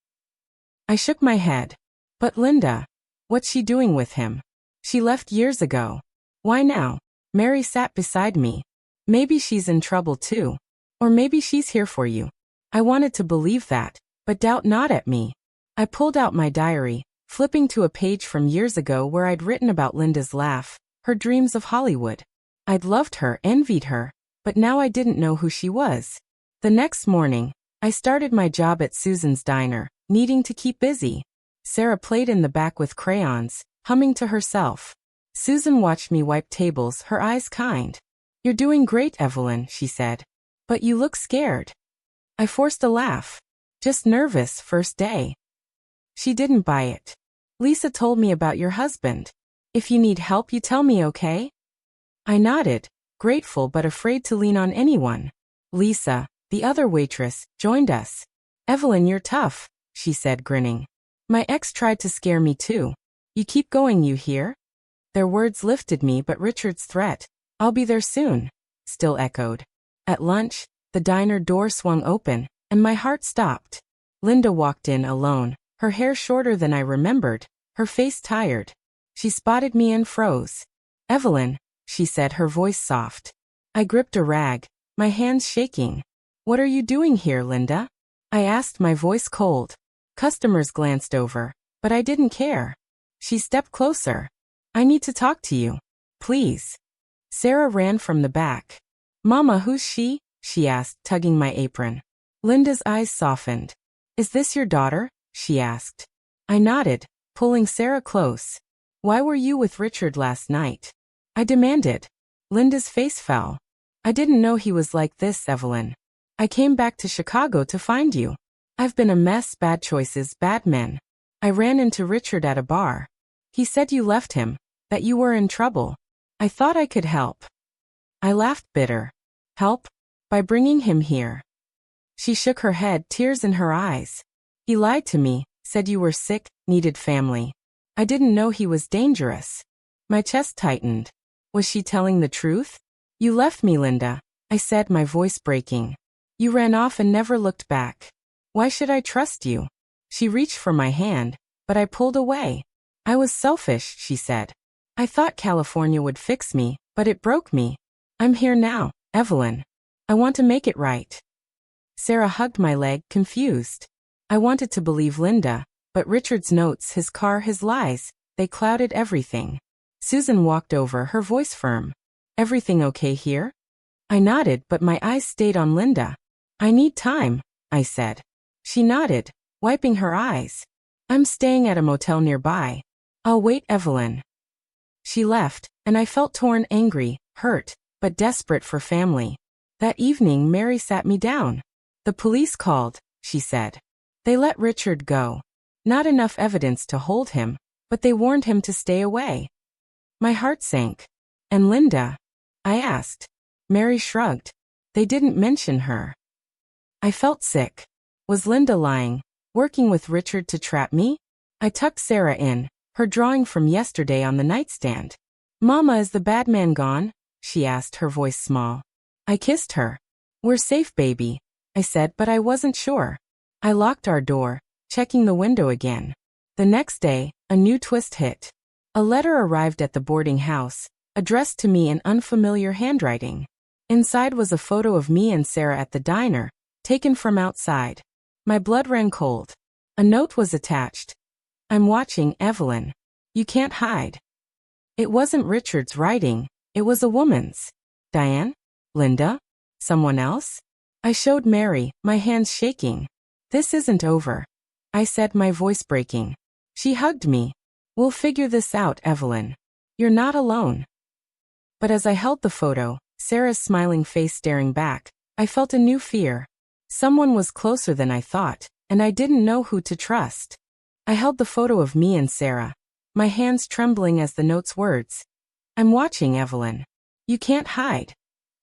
[SPEAKER 1] I shook my head. But Linda, what's she doing with him? She left years ago. Why now? Mary sat beside me. Maybe she's in trouble too. Or maybe she's here for you. I wanted to believe that, but doubt not at me. I pulled out my diary, flipping to a page from years ago where I'd written about Linda's laugh, her dreams of Hollywood. I'd loved her, envied her, but now I didn't know who she was. The next morning, I started my job at Susan's diner, needing to keep busy. Sarah played in the back with crayons, humming to herself. Susan watched me wipe tables, her eyes kind. You're doing great, Evelyn, she said. But you look scared. I forced a laugh. Just nervous first day. She didn't buy it. Lisa told me about your husband. If you need help, you tell me, okay? I nodded, grateful but afraid to lean on anyone. Lisa, the other waitress, joined us. Evelyn, you're tough, she said, grinning. My ex tried to scare me too. You keep going, you hear? Their words lifted me, but Richard's threat, I'll be there soon, still echoed. At lunch, the diner door swung open, and my heart stopped. Linda walked in alone, her hair shorter than I remembered, her face tired. She spotted me and froze. Evelyn, she said, her voice soft. I gripped a rag, my hands shaking. What are you doing here, Linda? I asked, my voice cold. Customers glanced over, but I didn't care. She stepped closer. I need to talk to you. Please. Sarah ran from the back. Mama, who's she? She asked, tugging my apron. Linda's eyes softened. Is this your daughter? She asked. I nodded, pulling Sarah close. Why were you with Richard last night? I demanded. Linda's face fell. I didn't know he was like this, Evelyn. I came back to Chicago to find you. I've been a mess, bad choices, bad men. I ran into Richard at a bar. He said you left him, that you were in trouble. I thought I could help. I laughed bitter. Help? By bringing him here. She shook her head, tears in her eyes. He lied to me, said you were sick, needed family. I didn't know he was dangerous. My chest tightened. Was she telling the truth? You left me, Linda, I said, my voice breaking. You ran off and never looked back. Why should I trust you? She reached for my hand, but I pulled away. I was selfish, she said. I thought California would fix me, but it broke me. I'm here now, Evelyn. I want to make it right. Sarah hugged my leg, confused. I wanted to believe Linda, but Richard's notes, his car, his lies, they clouded everything. Susan walked over, her voice firm. Everything okay here? I nodded, but my eyes stayed on Linda. I need time, I said. She nodded, wiping her eyes. I'm staying at a motel nearby. I'll wait, Evelyn. She left, and I felt torn, angry, hurt, but desperate for family. That evening, Mary sat me down. The police called, she said. They let Richard go. Not enough evidence to hold him, but they warned him to stay away. My heart sank. And Linda? I asked. Mary shrugged. They didn't mention her. I felt sick. Was Linda lying, working with Richard to trap me? I tucked Sarah in, her drawing from yesterday on the nightstand. Mama, is the bad man gone? She asked, her voice small. I kissed her. We're safe, baby, I said, but I wasn't sure. I locked our door, checking the window again. The next day, a new twist hit. A letter arrived at the boarding house, addressed to me in unfamiliar handwriting. Inside was a photo of me and Sarah at the diner, taken from outside. My blood ran cold. A note was attached. I'm watching, Evelyn. You can't hide. It wasn't Richard's writing, it was a woman's. Diane? Linda? Someone else? I showed Mary, my hands shaking. This isn't over, I said, my voice breaking. She hugged me. We'll figure this out, Evelyn. You're not alone. But as I held the photo, Sarah's smiling face staring back, I felt a new fear. Someone was closer than I thought, and I didn't know who to trust. I held the photo of me and Sarah, my hands trembling as the note's words, I'm watching, Evelyn. You can't hide,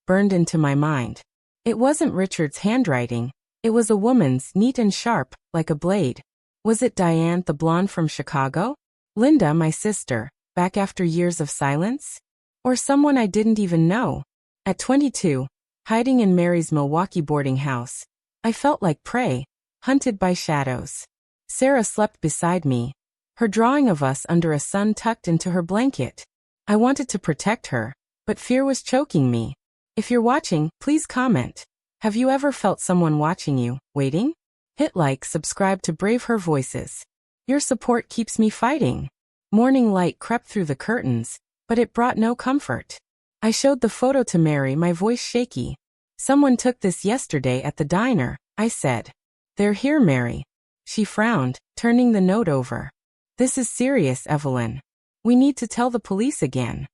[SPEAKER 1] burned into my mind. It wasn't Richard's handwriting. It was a woman's, neat and sharp, like a blade. Was it Diane, the blonde from Chicago? Linda, my sister, back after years of silence? Or someone I didn't even know? At 22, hiding in Mary's Milwaukee boarding house, I felt like prey, hunted by shadows. Sarah slept beside me, her drawing of us under a sun tucked into her blanket. I wanted to protect her, but fear was choking me. If you're watching, please comment. Have you ever felt someone watching you, waiting? Hit like, subscribe to BraveHer Voices. Your support keeps me fighting. Morning light crept through the curtains, but it brought no comfort. I showed the photo to Mary, my voice shaky. Someone took this yesterday at the diner, I said. They're here, Mary. She frowned, turning the note over. This is serious, Evelyn. We need to tell the police again.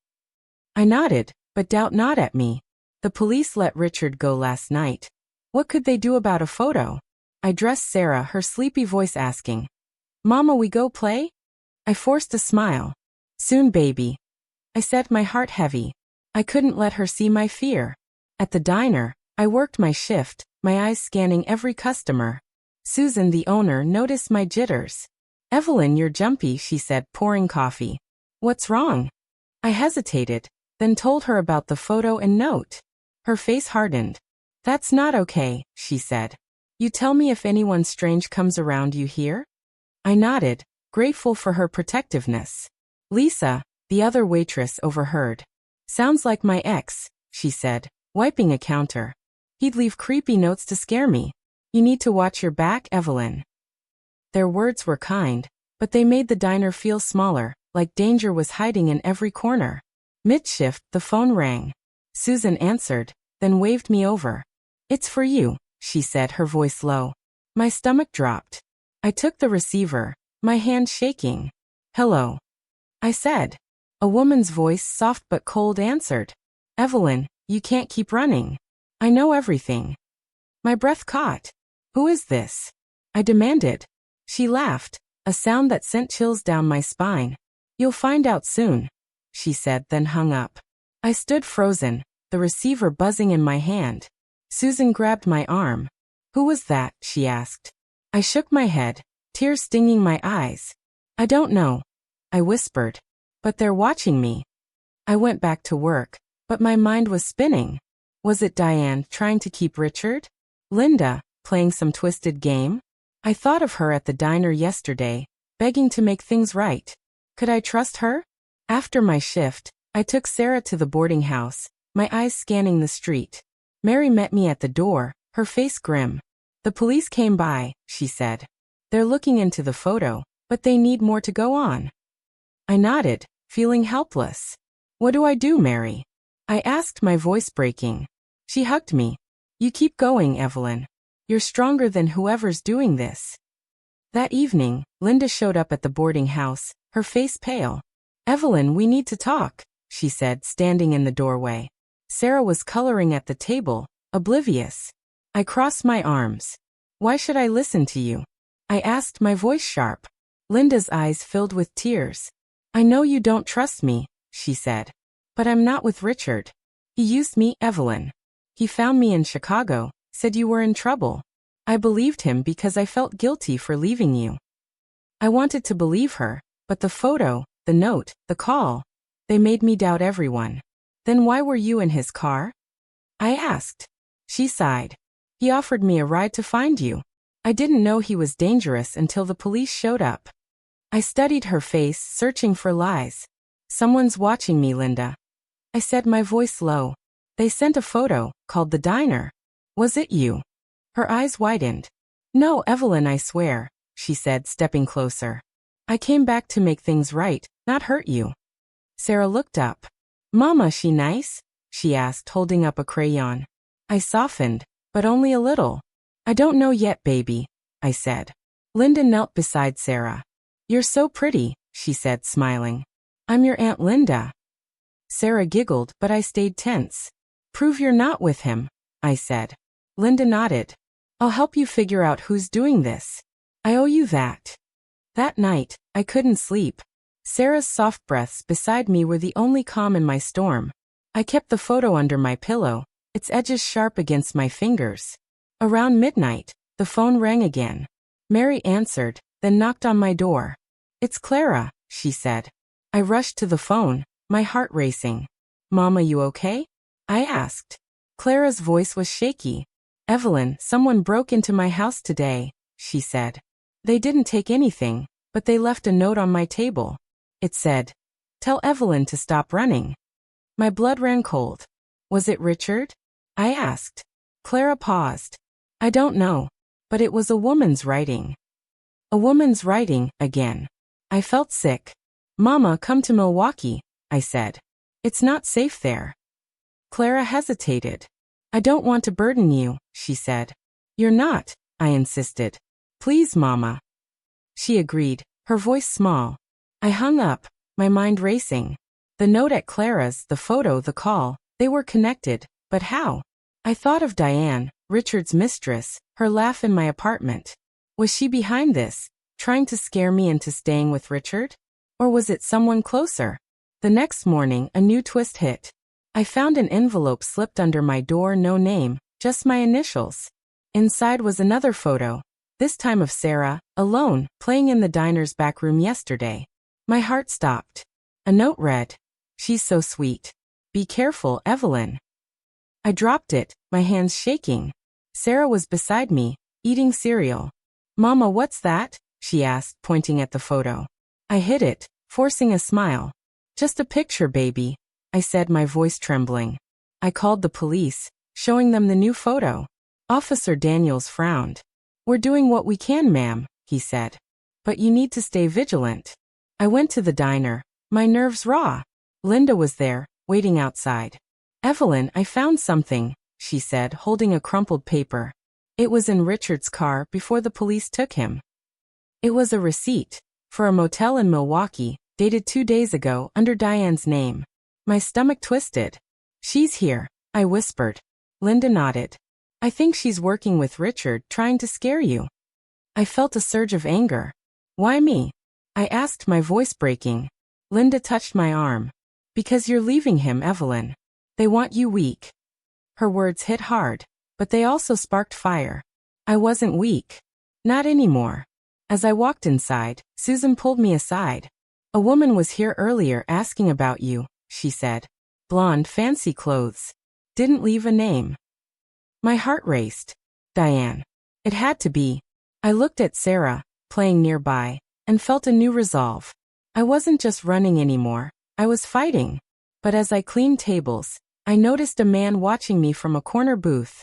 [SPEAKER 1] I nodded, but doubt not at me. The police let Richard go last night. What could they do about a photo? I dressed Sarah, her sleepy voice asking, "Mama, we go play?" I forced a smile. "Soon, baby," I said, my heart heavy. I couldn't let her see my fear. At the diner, I worked my shift, my eyes scanning every customer. Susan, the owner, noticed my jitters. "Evelyn, you're jumpy," she said, pouring coffee. "What's wrong?" I hesitated, then told her about the photo and note. Her face hardened. "That's not okay," she said. "You tell me if anyone strange comes around you here?" I nodded, grateful for her protectiveness. Lisa, the other waitress, overheard. "Sounds like my ex," she said, wiping a counter. "He'd leave creepy notes to scare me. You need to watch your back, Evelyn." Their words were kind, but they made the diner feel smaller, like danger was hiding in every corner. Mid-shift, the phone rang. Susan answered, then waved me over. "It's for you," she said, her voice low. My stomach dropped. I took the receiver, my hand shaking. "Hello," I said. A woman's voice, soft but cold, answered. "Evelyn, you can't keep running. I know everything." My breath caught. "Who is this?" I demanded. She laughed, a sound that sent chills down my spine. "You'll find out soon," she said, then hung up. I stood frozen, the receiver buzzing in my hand. Susan grabbed my arm. "Who was that?" she asked. I shook my head, tears stinging my eyes. "I don't know," I whispered. "But they're watching me." I went back to work, but my mind was spinning. Was it Diane trying to keep Richard? Linda, playing some twisted game? I thought of her at the diner yesterday, begging to make things right. Could I trust her? After my shift, I took Sarah to the boarding house, my eyes scanning the street. Mary met me at the door, her face grim. "The police came by," she said. "They're looking into the photo, but they need more to go on." I nodded, feeling helpless. "What do I do, Mary?" I asked, my voice breaking. She hugged me. "You keep going, Evelyn. You're stronger than whoever's doing this." That evening, Linda showed up at the boarding house, her face pale. "Evelyn, we need to talk," she said, standing in the doorway. Sarah was coloring at the table, oblivious. I crossed my arms. "Why should I listen to you?" I asked, my voice sharp. Linda's eyes filled with tears. "I know you don't trust me," she said. "But I'm not with Richard. He used me, Evelyn. He found me in Chicago, said you were in trouble. I believed him because I felt guilty for leaving you." I wanted to believe her, but the photo, the note, the call, they made me doubt everyone. "Then why were you in his car?" I asked. She sighed. "He offered me a ride to find you. I didn't know he was dangerous until the police showed up." I studied her face, searching for lies. "Someone's watching me, Linda," I said, my voice low. "They sent a photo, called the diner. Was it you?" Her eyes widened. "No, Evelyn, I swear," she said, stepping closer. "I came back to make things right, not hurt you." Sarah looked up. "Mama, she nice?" she asked, holding up a crayon. I softened, but only a little. "I don't know yet, baby," I said. Linda knelt beside Sarah. "You're so pretty," she said, smiling. "I'm your Aunt Linda." Sarah giggled, but I stayed tense. "Prove you're not with him," I said. Linda nodded. "I'll help you figure out who's doing this. I owe you that." That night, I couldn't sleep. Sarah's soft breaths beside me were the only calm in my storm. I kept the photo under my pillow, its edges sharp against my fingers. Around midnight, the phone rang again. Mary answered, then knocked on my door. "It's Clara," she said. I rushed to the phone, my heart racing. "Mama, you okay?" I asked. Clara's voice was shaky. "Evelyn, someone broke into my house today," she said. "They didn't take anything, but they left a note on my table. It said, 'Tell Evelyn to stop running.'" My blood ran cold. "Was it Richard?" I asked. Clara paused. "I don't know, but it was a woman's writing." A woman's writing, again. I felt sick. "Mama, come to Milwaukee," I said. "It's not safe there." Clara hesitated. "I don't want to burden you," she said. "You're not," I insisted. "Please, Mama." She agreed, her voice small. I hung up, my mind racing. The note at Clara's, the photo, the call, they were connected, but how? I thought of Diane, Richard's mistress, her laugh in my apartment. Was she behind this, trying to scare me into staying with Richard? Or was it someone closer? The next morning, a new twist hit. I found an envelope slipped under my door, no name, just my initials. Inside was another photo, this time of Sarah, alone, playing in the diner's back room yesterday. My heart stopped. A note read, "She's so sweet. Be careful, Evelyn." I dropped it, my hands shaking. Sarah was beside me, eating cereal. "Mama, what's that?" she asked, pointing at the photo. I hid it, forcing a smile. "Just a picture, baby," I said, my voice trembling. I called the police, showing them the new photo. Officer Daniels frowned. "We're doing what we can, ma'am," he said. "But you need to stay vigilant." I went to the diner, my nerves raw. Linda was there, waiting outside. "Evelyn, I found something," she said, holding a crumpled paper. It was in Richard's car before the police took him. It was a receipt for a motel in Milwaukee, dated 2 days ago, under Diane's name. My stomach twisted. "She's here," I whispered. Linda nodded. "I think she's working with Richard, trying to scare you." I felt a surge of anger. "Why me?" I asked, my voice breaking. Linda touched my arm. "Because you're leaving him, Evelyn. They want you weak." Her words hit hard, but they also sparked fire. I wasn't weak. Not anymore. As I walked inside, Susan pulled me aside. "A woman was here earlier asking about you," she said. "Blonde, fancy clothes. Didn't leave a name." My heart raced. Diane. It had to be. I looked at Sarah, playing nearby, and felt a new resolve. I wasn't just running anymore, I was fighting. But as I cleaned tables, I noticed a man watching me from a corner booth.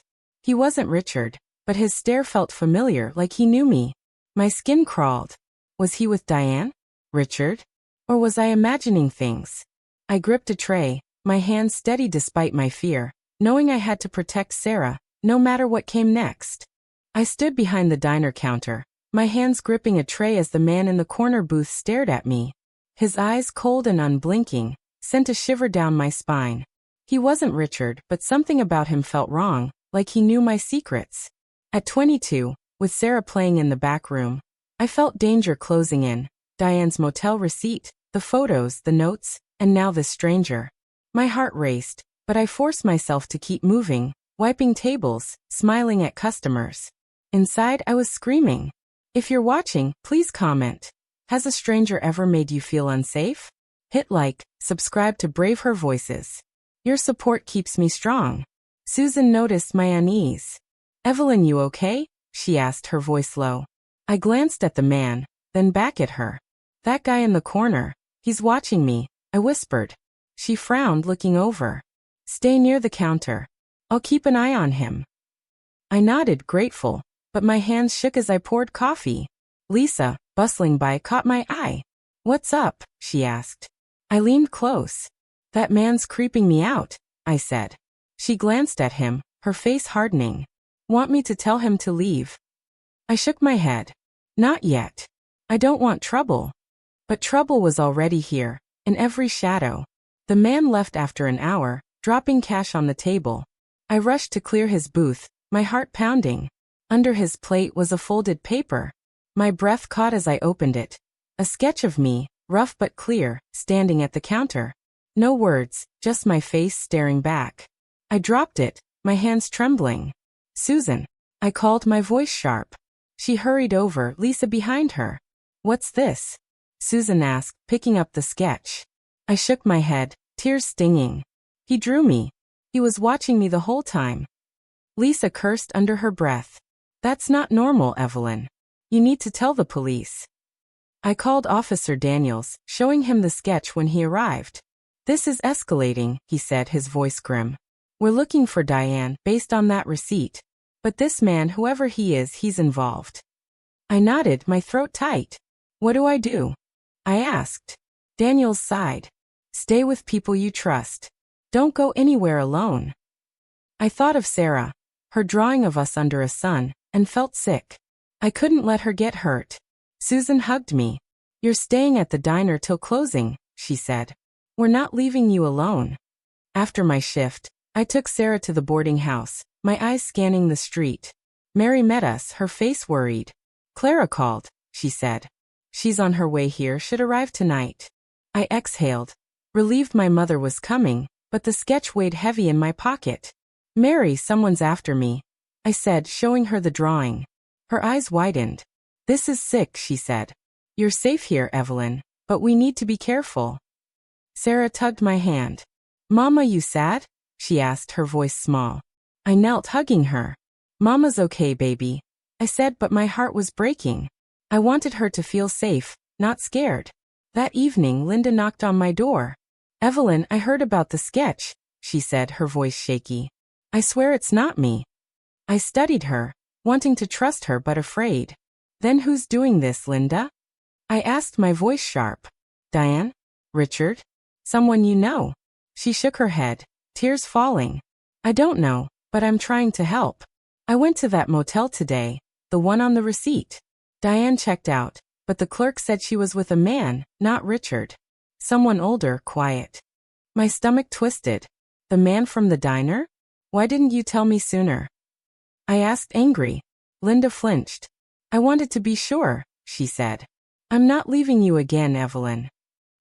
[SPEAKER 1] He wasn't Richard, but his stare felt familiar, like he knew me. My skin crawled. Was he with Diane? Richard? Or was I imagining things? I gripped a tray, my hands steady despite my fear, knowing I had to protect Sarah, no matter what came next. I stood behind the diner counter, my hands gripping a tray as the man in the corner booth stared at me. His eyes, cold and unblinking, sent a shiver down my spine. He wasn't Richard, but something about him felt wrong, like he knew my secrets. At 22, with Sarah playing in the back room, I felt danger closing in. Diane's motel receipt, the photos, the notes, and now this stranger. My heart raced, but I forced myself to keep moving, wiping tables, smiling at customers. Inside, I was screaming. If you're watching, please comment. Has a stranger ever made you feel unsafe? Hit like, subscribe to BraveHer Voices. Your support keeps me strong. Susan noticed my unease. "Evelyn, you okay?" she asked, her voice low. I glanced at the man, then back at her. "That guy in the corner, he's watching me," I whispered. She frowned, looking over. "Stay near the counter. I'll keep an eye on him." I nodded, grateful, but my hands shook as I poured coffee. Lisa, bustling by, caught my eye. "What's up?" she asked. I leaned close. "That man's creeping me out," I said. She glanced at him, her face hardening. "Want me to tell him to leave?" I shook my head. "Not yet. I don't want trouble." But trouble was already here, in every shadow. The man left after an hour, dropping cash on the table. I rushed to clear his booth, my heart pounding. Under his plate was a folded paper. My breath caught as I opened it. A sketch of me, rough but clear, standing at the counter. No words, just my face staring back. I dropped it, my hands trembling. "Susan," I called, my voice sharp. She hurried over, Lisa behind her. "What's this?" Susan asked, picking up the sketch. I shook my head, tears stinging. "He drew me. He was watching me the whole time." Lisa cursed under her breath. "That's not normal, Evelyn. You need to tell the police." I called Officer Daniels, showing him the sketch when he arrived. "This is escalating," he said, his voice grim. "We're looking for Diane, based on that receipt. But this man, whoever he is, he's involved." I nodded, my throat tight. "What do I do?" I asked. Daniels sighed. "Stay with people you trust. Don't go anywhere alone." I thought of Sarah, her drawing of us under a sun, and felt sick. I couldn't let her get hurt. Susan hugged me. "You're staying at the diner till closing," she said. "We're not leaving you alone." After my shift, I took Sarah to the boarding house, my eyes scanning the street. Mary met us, her face worried. Clara called, she said. She's on her way here, should arrive tonight. I exhaled, relieved my mother was coming, but the sketch weighed heavy in my pocket. Mary, someone's after me, I said, showing her the drawing. Her eyes widened. This is sick, she said. You're safe here, Evelyn, but we need to be careful. Sarah tugged my hand. Mama, you sad? She asked, her voice small. I knelt, hugging her. Mama's okay, baby, I said, but my heart was breaking. I wanted her to feel safe, not scared. That evening, Linda knocked on my door. Evelyn, I heard about the sketch, she said, her voice shaky. I swear it's not me. I studied her, wanting to trust her but afraid. Then who's doing this, Linda? I asked, my voice sharp. Diane? Richard? Someone you know? She shook her head, tears falling. I don't know, but I'm trying to help. I went to that motel today, the one on the receipt. Diane checked out, but the clerk said she was with a man, not Richard. Someone older, quiet. My stomach twisted. The man from the diner? Why didn't you tell me sooner? I asked, angry. Linda flinched. I wanted to be sure, she said. I'm not leaving you again, Evelyn.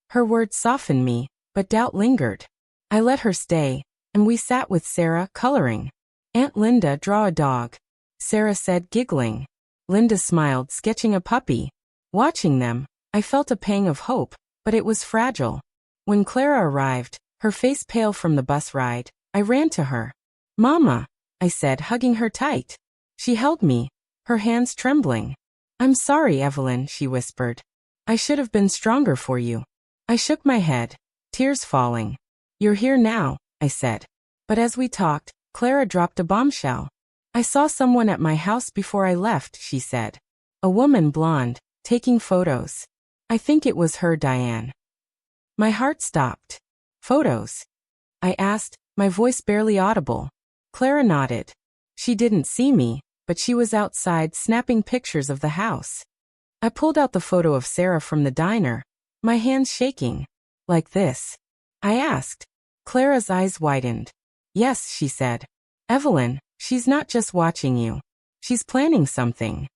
[SPEAKER 1] Her words softened me, but doubt lingered. I let her stay, and we sat with Sarah, coloring. Aunt Linda, draw a dog, Sarah said, giggling. Linda smiled, sketching a puppy. Watching them, I felt a pang of hope, but it was fragile. When Clara arrived, her face pale from the bus ride, I ran to her. Mama, I said, hugging her tight. She held me, her hands trembling. I'm sorry, Evelyn, she whispered. I should have been stronger for you. I shook my head, tears falling. You're here now, I said. But as we talked, Clara dropped a bombshell. I saw someone at my house before I left, she said. A woman, blonde, taking photos. I think it was her, Diane. My heart stopped. Photos? I asked, my voice barely audible. Clara nodded. She didn't see me, but she was outside snapping pictures of the house. I pulled out the photo of Sarah from the diner, my hands shaking. Like this? I asked. Clara's eyes widened. Yes, she said. Evelyn, she's not just watching you. She's planning something.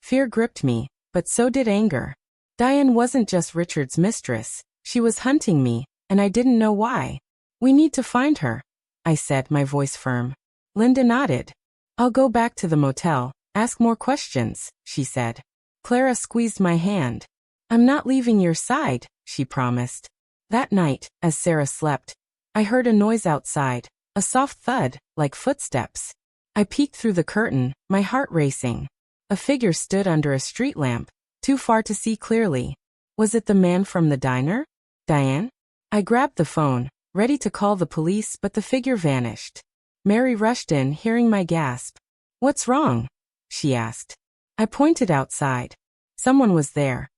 [SPEAKER 1] Fear gripped me, but so did anger. Diane wasn't just Richard's mistress. She was hunting me, and I didn't know why. We need to find her, I said, my voice firm. Linda nodded. I'll go back to the motel, ask more questions, she said. Clara squeezed my hand. I'm not leaving your side, she promised. That night, as Sarah slept, I heard a noise outside, a soft thud, like footsteps. I peeked through the curtain, my heart racing. A figure stood under a street lamp, too far to see clearly. Was it the man from the diner? Diane? I grabbed the phone, ready to call the police, but the figure vanished. Mary rushed in, hearing my gasp. What's wrong? She asked. I pointed outside. Someone was there,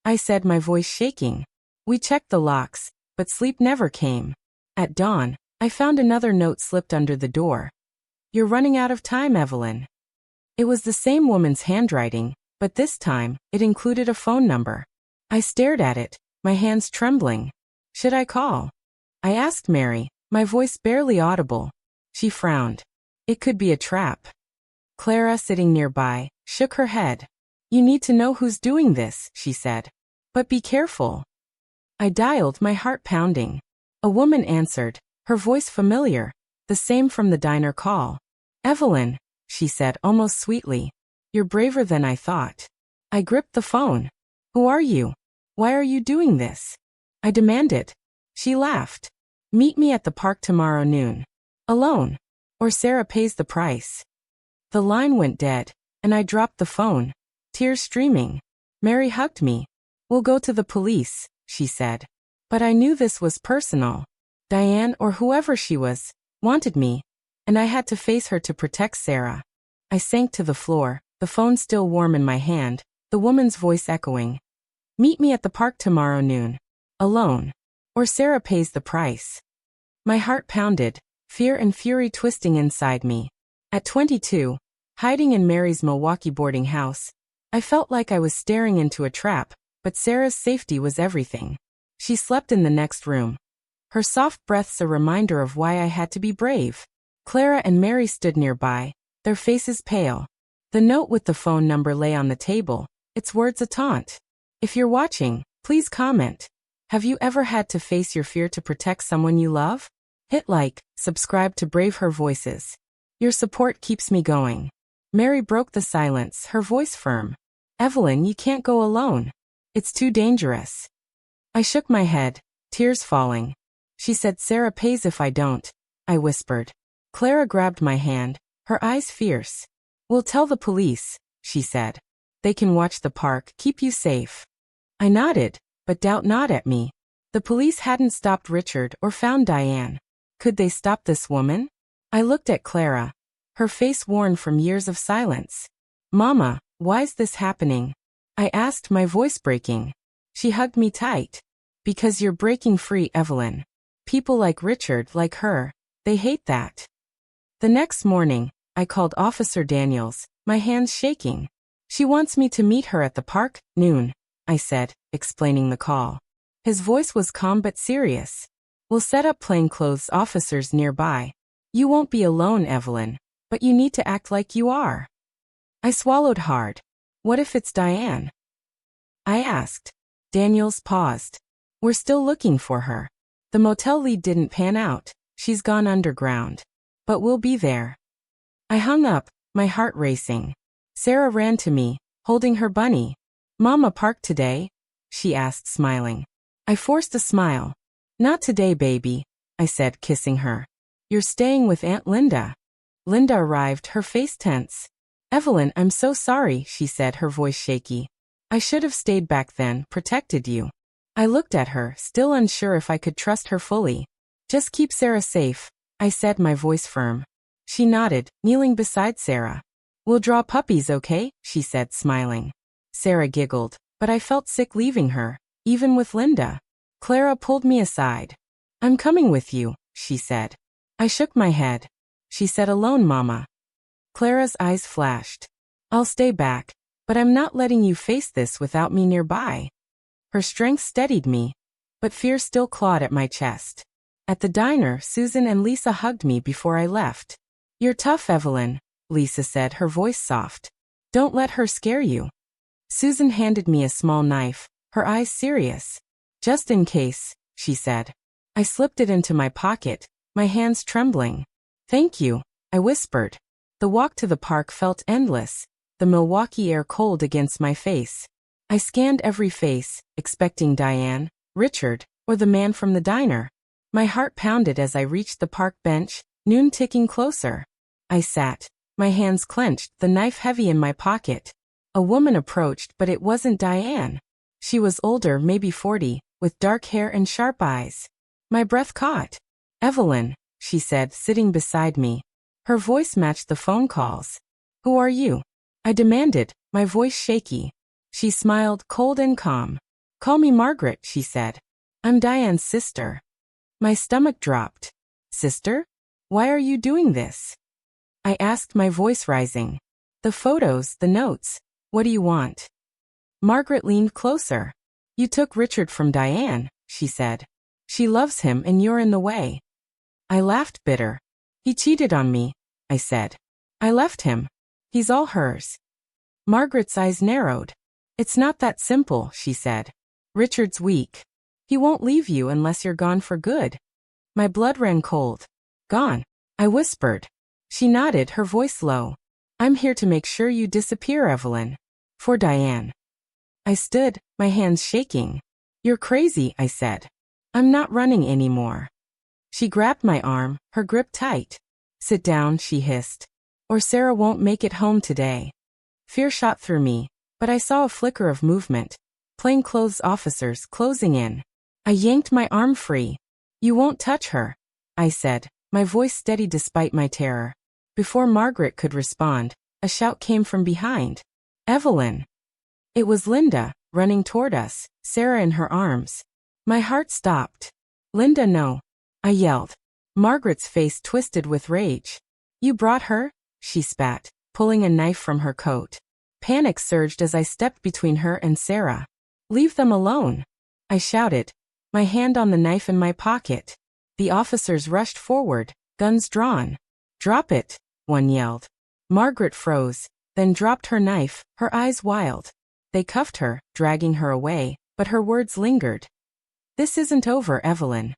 [SPEAKER 1] I said, my voice shaking. We checked the locks, but sleep never came. At dawn, I found another note slipped under the door. You're running out of time, Evelyn. It was the same woman's handwriting, but this time, it included a phone number. I stared at it, my hands trembling. Should I call? I asked Mary, my voice barely audible. She frowned. It could be a trap. Clara, sitting nearby, shook her head. You need to know who's doing this, she said. But be careful. I dialed, my heart pounding. A woman answered, her voice familiar, the same from the diner call. Evelyn, she said almost sweetly. You're braver than I thought. I gripped the phone. Who are you? Why are you doing this? I demanded. She laughed. Meet me at the park tomorrow noon. Alone. Or Sarah pays the price. The line went dead, and I dropped the phone, tears streaming. Mary hugged me. We'll go to the police, she said. But I knew this was personal. Diane, or whoever she was, wanted me, and I had to face her to protect Sarah. I sank to the floor, the phone still warm in my hand, the woman's voice echoing. Meet me at the park tomorrow noon. Alone. Or Sarah pays the price. My heart pounded, fear and fury twisting inside me. At 22, hiding in Mary's Milwaukee boarding house, I felt like I was staring into a trap, but Sarah's safety was everything. She slept in the next room. Her soft breaths a reminder of why I had to be brave. Clara and Mary stood nearby, their faces pale. The note with the phone number lay on the table, its words a taunt. If you're watching, please comment. Have you ever had to face your fear to protect someone you love? Hit like, subscribe to BraveHer Voices. Your support keeps me going. Mary broke the silence, her voice firm. Evelyn, you can't go alone. It's too dangerous. I shook my head, tears falling. She said Sarah pays if I don't, I whispered. Clara grabbed my hand, her eyes fierce. We'll tell the police, she said. They can watch the park, keep you safe. I nodded, but doubt not at me. The police hadn't stopped Richard or found Diane. Could they stop this woman? I looked at Clara, her face worn from years of silence. Mama, why's this happening? I asked, my voice breaking. She hugged me tight. Because you're breaking free, Evelyn. People like Richard, like her, they hate that. The next morning, I called Officer Daniels, my hands shaking. She wants me to meet her at the park, noon, I said, explaining the call. His voice was calm but serious. We'll set up plainclothes officers nearby. You won't be alone, Evelyn, but you need to act like you are. I swallowed hard. What if it's Diane? I asked. Daniels paused. We're still looking for her. The motel lead didn't pan out. She's gone underground. But we'll be there. I hung up, my heart racing. Sarah ran to me, holding her bunny. Mama parked today? She asked, smiling. I forced a smile. Not today, baby, I said, kissing her. You're staying with Aunt Linda. Linda arrived, her face tense. Evelyn, I'm so sorry, she said, her voice shaky. I should have stayed back then, protected you. I looked at her, still unsure if I could trust her fully. Just keep Sarah safe, I said, my voice firm. She nodded, kneeling beside Sarah. We'll draw puppies, okay? She said, smiling. Sarah giggled, but I felt sick leaving her, even with Linda. Clara pulled me aside. I'm coming with you, she said. I shook my head. She said, alone, Mama. Clara's eyes flashed. I'll stay back, but I'm not letting you face this without me nearby. Her strength steadied me, but fear still clawed at my chest. At the diner, Susan and Lisa hugged me before I left. You're tough, Evelyn, Lisa said, her voice soft. Don't let her scare you. Susan handed me a small knife, her eyes serious. Just in case, she said. I slipped it into my pocket, my hands trembling. Thank you, I whispered. The walk to the park felt endless, the Milwaukee air cold against my face. I scanned every face, expecting Diane, Richard, or the man from the diner. My heart pounded as I reached the park bench, noon ticking closer. I sat, my hands clenched, the knife heavy in my pocket. A woman approached, but it wasn't Diane. She was older, maybe 40, with dark hair and sharp eyes. My breath caught. Evelyn, she said, sitting beside me. Her voice matched the phone calls. Who are you? I demanded, my voice shaky. She smiled, cold and calm. Call me Margaret, she said. I'm Diane's sister. My stomach dropped. Sister? Why are you doing this? I asked, my voice rising. The photos, the notes. What do you want? Margaret leaned closer. You took Richard from Diane, she said. She loves him and you're in the way. I laughed, bitter. He cheated on me, I said. I left him. He's all hers. Margaret's eyes narrowed. It's not that simple, she said. Richard's weak. He won't leave you unless you're gone for good. My blood ran cold. Gone, I whispered. She nodded, her voice low. I'm here to make sure you disappear, Evelyn. For Diane. I stood, my hands shaking. You're crazy, I said. I'm not running anymore. She grabbed my arm, her grip tight. Sit down, she hissed. Or Sarah won't make it home today. Fear shot through me, but I saw a flicker of movement. Plainclothes officers closing in. I yanked my arm free. You won't touch her, I said, my voice steady despite my terror. Before Margaret could respond, a shout came from behind. Evelyn. It was Linda, running toward us, Sarah in her arms. My heart stopped. Linda, no, I yelled. Margaret's face twisted with rage. You brought her? She spat, pulling a knife from her coat. Panic surged as I stepped between her and Sarah. Leave them alone, I shouted, my hand on the knife in my pocket. The officers rushed forward, guns drawn. "Drop it," one yelled. Margaret froze, then dropped her knife, her eyes wild. They cuffed her, dragging her away, but her words lingered. "This isn't over, Evelyn."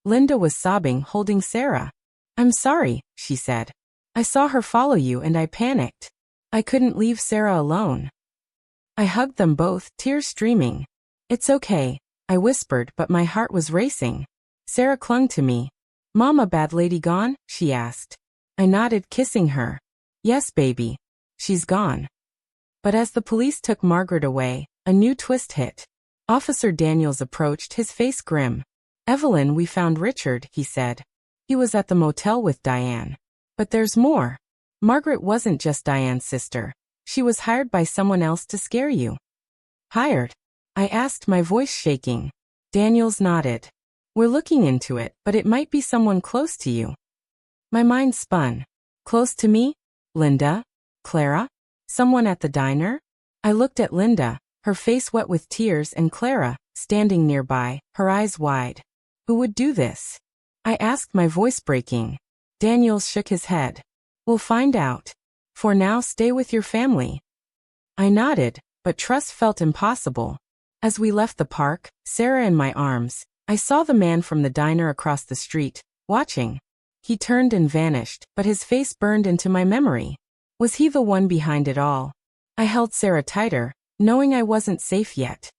[SPEAKER 1] Linda was sobbing, holding Sarah. "I'm sorry," she said. "I saw her follow you and I panicked. I couldn't leave Sarah alone." I hugged them both, tears streaming. "It's okay," I whispered, but my heart was racing. Sarah clung to me. "Mama, bad lady gone?" she asked. I nodded, kissing her. "Yes, baby. She's gone." But as the police took Margaret away, a new twist hit. Officer Daniels approached, his face grim. "Evelyn, we found Richard," he said. "He was at the motel with Diane. But there's more. Margaret wasn't just Diane's sister. She was hired by someone else to scare you." "Hired?" I asked, my voice shaking. Daniels nodded. "We're looking into it, but it might be someone close to you." My mind spun. Close to me? Linda? Clara? Someone at the diner? I looked at Linda, her face wet with tears, and Clara, standing nearby, her eyes wide. "Who would do this?" I asked, my voice breaking. Daniels shook his head. "We'll find out. For now, stay with your family." I nodded, but trust felt impossible. As we left the park, Sarah in my arms, I saw the man from the diner across the street, watching. He turned and vanished, but his face burned into my memory. Was he the one behind it all? I held Sarah tighter, knowing I wasn't safe yet.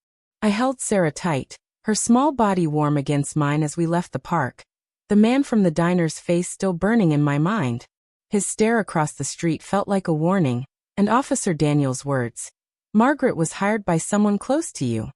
[SPEAKER 1] I held Sarah tight, her small body warm against mine as we left the park. The man from the diner's face still burning in my mind. His stare across the street felt like a warning, and Officer Daniels' words, "Margaret was hired by someone close to you,"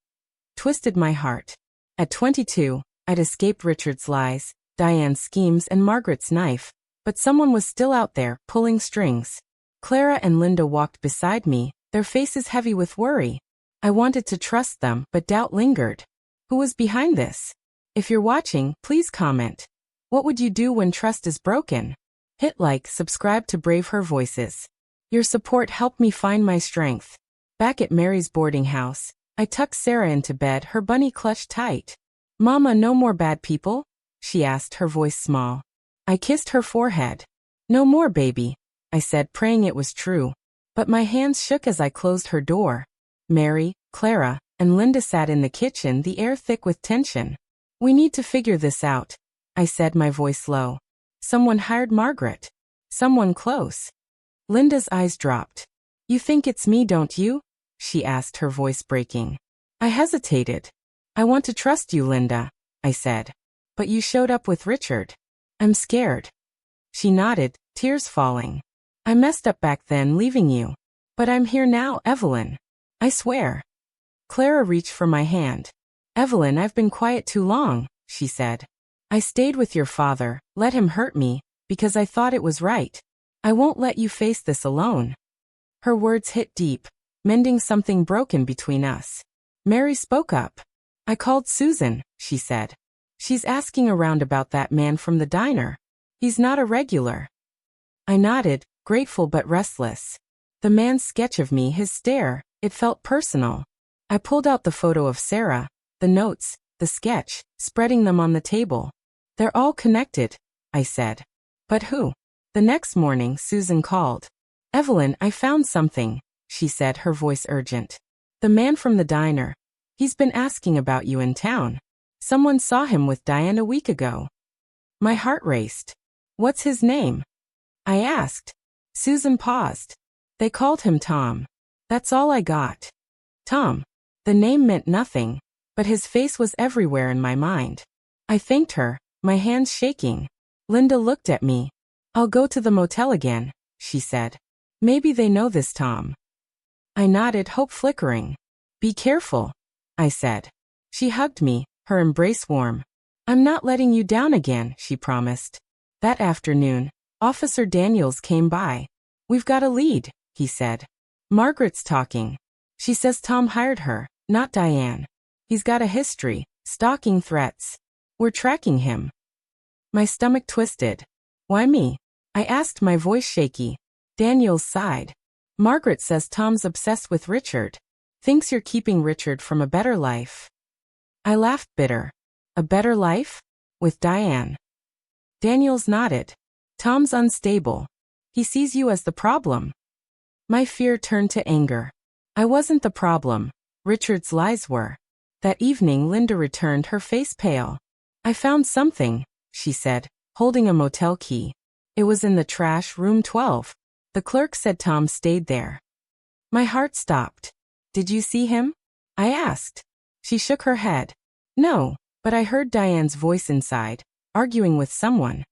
[SPEAKER 1] twisted my heart. At 22, I'd escaped Richard's lies, Diane's schemes, and Margaret's knife, but someone was still out there, pulling strings. Clara and Linda walked beside me, their faces heavy with worry. I wanted to trust them, but doubt lingered. Who was behind this? If you're watching, please comment. What would you do when trust is broken? Hit like, subscribe to BraveHer Voices. Your support helped me find my strength. Back at Mary's boarding house, I tucked Sarah into bed, her bunny clutched tight. "Mama, no more bad people?" she asked, her voice small. I kissed her forehead. "No more, baby," I said, praying it was true. But my hands shook as I closed her door. Mary, Clara, and Linda sat in the kitchen, the air thick with tension. "We need to figure this out," I said, my voice low. "Someone hired Margaret. Someone close." Linda's eyes dropped. "You think it's me, don't you?" she asked, her voice breaking. I hesitated. "I want to trust you, Linda," I said. "But you showed up with Richard. I'm scared." She nodded, tears falling. "I messed up back then, leaving you. But I'm here now, Evelyn. I swear." Clara reached for my hand. "Evelyn, I've been quiet too long," she said. "I stayed with your father, let him hurt me, because I thought it was right. I won't let you face this alone." Her words hit deep, mending something broken between us. Mary spoke up. "I called Susan," she said. "She's asking around about that man from the diner. He's not a regular." I nodded, grateful but restless. The man's sketch of me, his stare, it felt personal. I pulled out the photo of Sarah, the notes, the sketch, spreading them on the table. "They're all connected," I said. "But who?" The next morning, Susan called. "Evelyn, I found something," she said, her voice urgent. "The man from the diner. He's been asking about you in town. Someone saw him with Diane a week ago." My heart raced. "What's his name?" I asked. Susan paused. "They called him Tom. That's all I got." Tom. The name meant nothing, but his face was everywhere in my mind. I thanked her, my hands shaking. Linda looked at me. "I'll go to the motel again," she said. "Maybe they know this Tom." I nodded, hope flickering. "Be careful," I said. She hugged me, her embrace warm. "I'm not letting you down again," she promised. That afternoon, Officer Daniels came by. "We've got a lead," he said. "Margaret's talking. She says Tom hired her, not Diane. He's got a history, stalking threats. We're tracking him." My stomach twisted. "Why me?" I asked, my voice shaky. Daniels sighed. "Margaret says Tom's obsessed with Richard. Thinks you're keeping Richard from a better life." I laughed bitter. "A better life? With Diane?" Daniels nodded. Tom's unstable. He sees you as the problem. My fear turned to anger. I wasn't the problem. Richard's lies were. That evening Linda returned, her face pale. I found something, she said, holding a motel key. It was in the trash, room 12. The clerk said Tom stayed there. My heart stopped. Did you see him? I asked. She shook her head. No, but I heard Diane's voice inside, arguing with someone.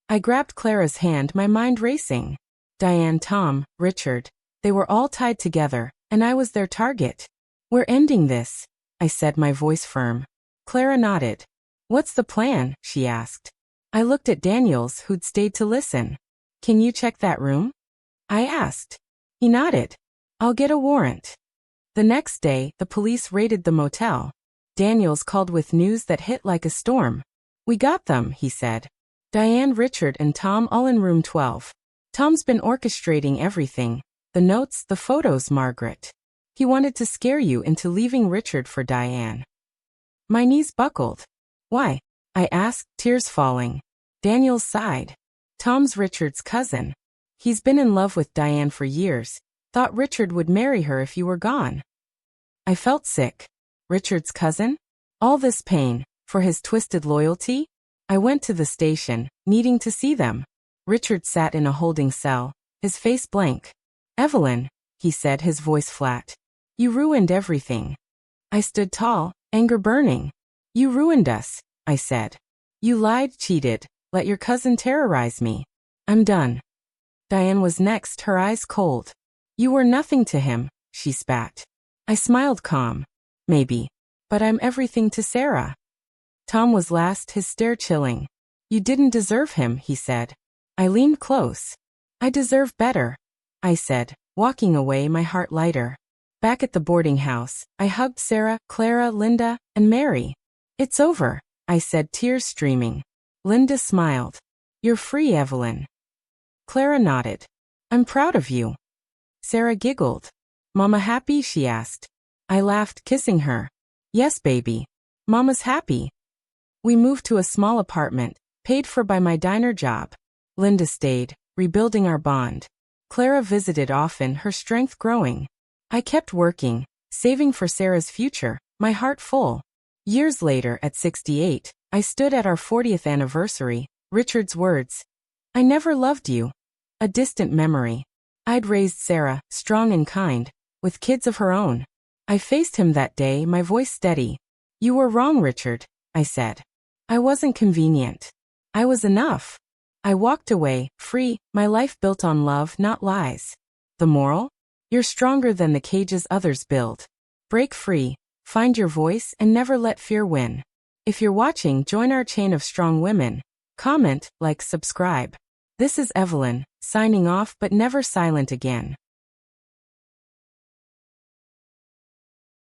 [SPEAKER 1] I grabbed Clara's hand, my mind racing. Diane, Tom, Richard, they were all tied together, and I was their target. We're ending this, I said, my voice firm. Clara nodded. What's the plan? She asked. I looked at Daniels, who'd stayed to listen. Can you check that room? I asked. He nodded. I'll get a warrant. The next day, the police raided the motel. Daniels called with news that hit like a storm. We got them, he said. Diane, Richard, and Tom all in room 12. Tom's been orchestrating everything. The notes, the photos, Margaret. He wanted to scare you into leaving Richard for Diane. My knees buckled. Why? I asked, tears falling. Daniels sighed. Tom's Richard's cousin. He's been in love with Diane for years. Thought Richard would marry her if you were gone. I felt sick. Richard's cousin? All this pain, for his twisted loyalty? I went to the station, needing to see them. Richard sat in a holding cell, his face blank. Evelyn, he said, his voice flat. You ruined everything. I stood tall, anger burning. You ruined us, I said. You lied, cheated, let your cousin terrorize me. I'm done. Diane was next, her eyes cold. You were nothing to him, she spat. I smiled calm. Maybe. But I'm everything to Sarah. Tom was last, his stare chilling. You didn't deserve him, he said. I leaned close. I deserve better, I said, walking away, my heart lighter. Back at the boarding house, I hugged Sarah, Clara, Linda, and Mary. It's over, I said, tears streaming. Linda smiled. You're free, Evelyn. Clara nodded. I'm proud of you. Sarah giggled. Mama happy? She asked. I laughed, kissing her. Yes, baby. Mama's happy. We moved to a small apartment, paid for by my diner job. Linda stayed, rebuilding our bond. Clara visited often, her strength growing. I kept working, saving for Sarah's future, my heart full. Years later, at 68, I stood at our 40th anniversary. Richard's words. I never loved you. A distant memory. I'd raised Sarah, strong and kind, with kids of her own. I faced him that day, my voice steady. You were wrong, Richard, I said. I wasn't convenient. I was enough. I walked away, free, my life built on love, not lies. The moral? You're stronger than the cages others build. Break free, find your voice, and never let fear win. If you're watching, join our chain of strong women. Comment, like, subscribe. This is Evelyn, signing off but never silent again.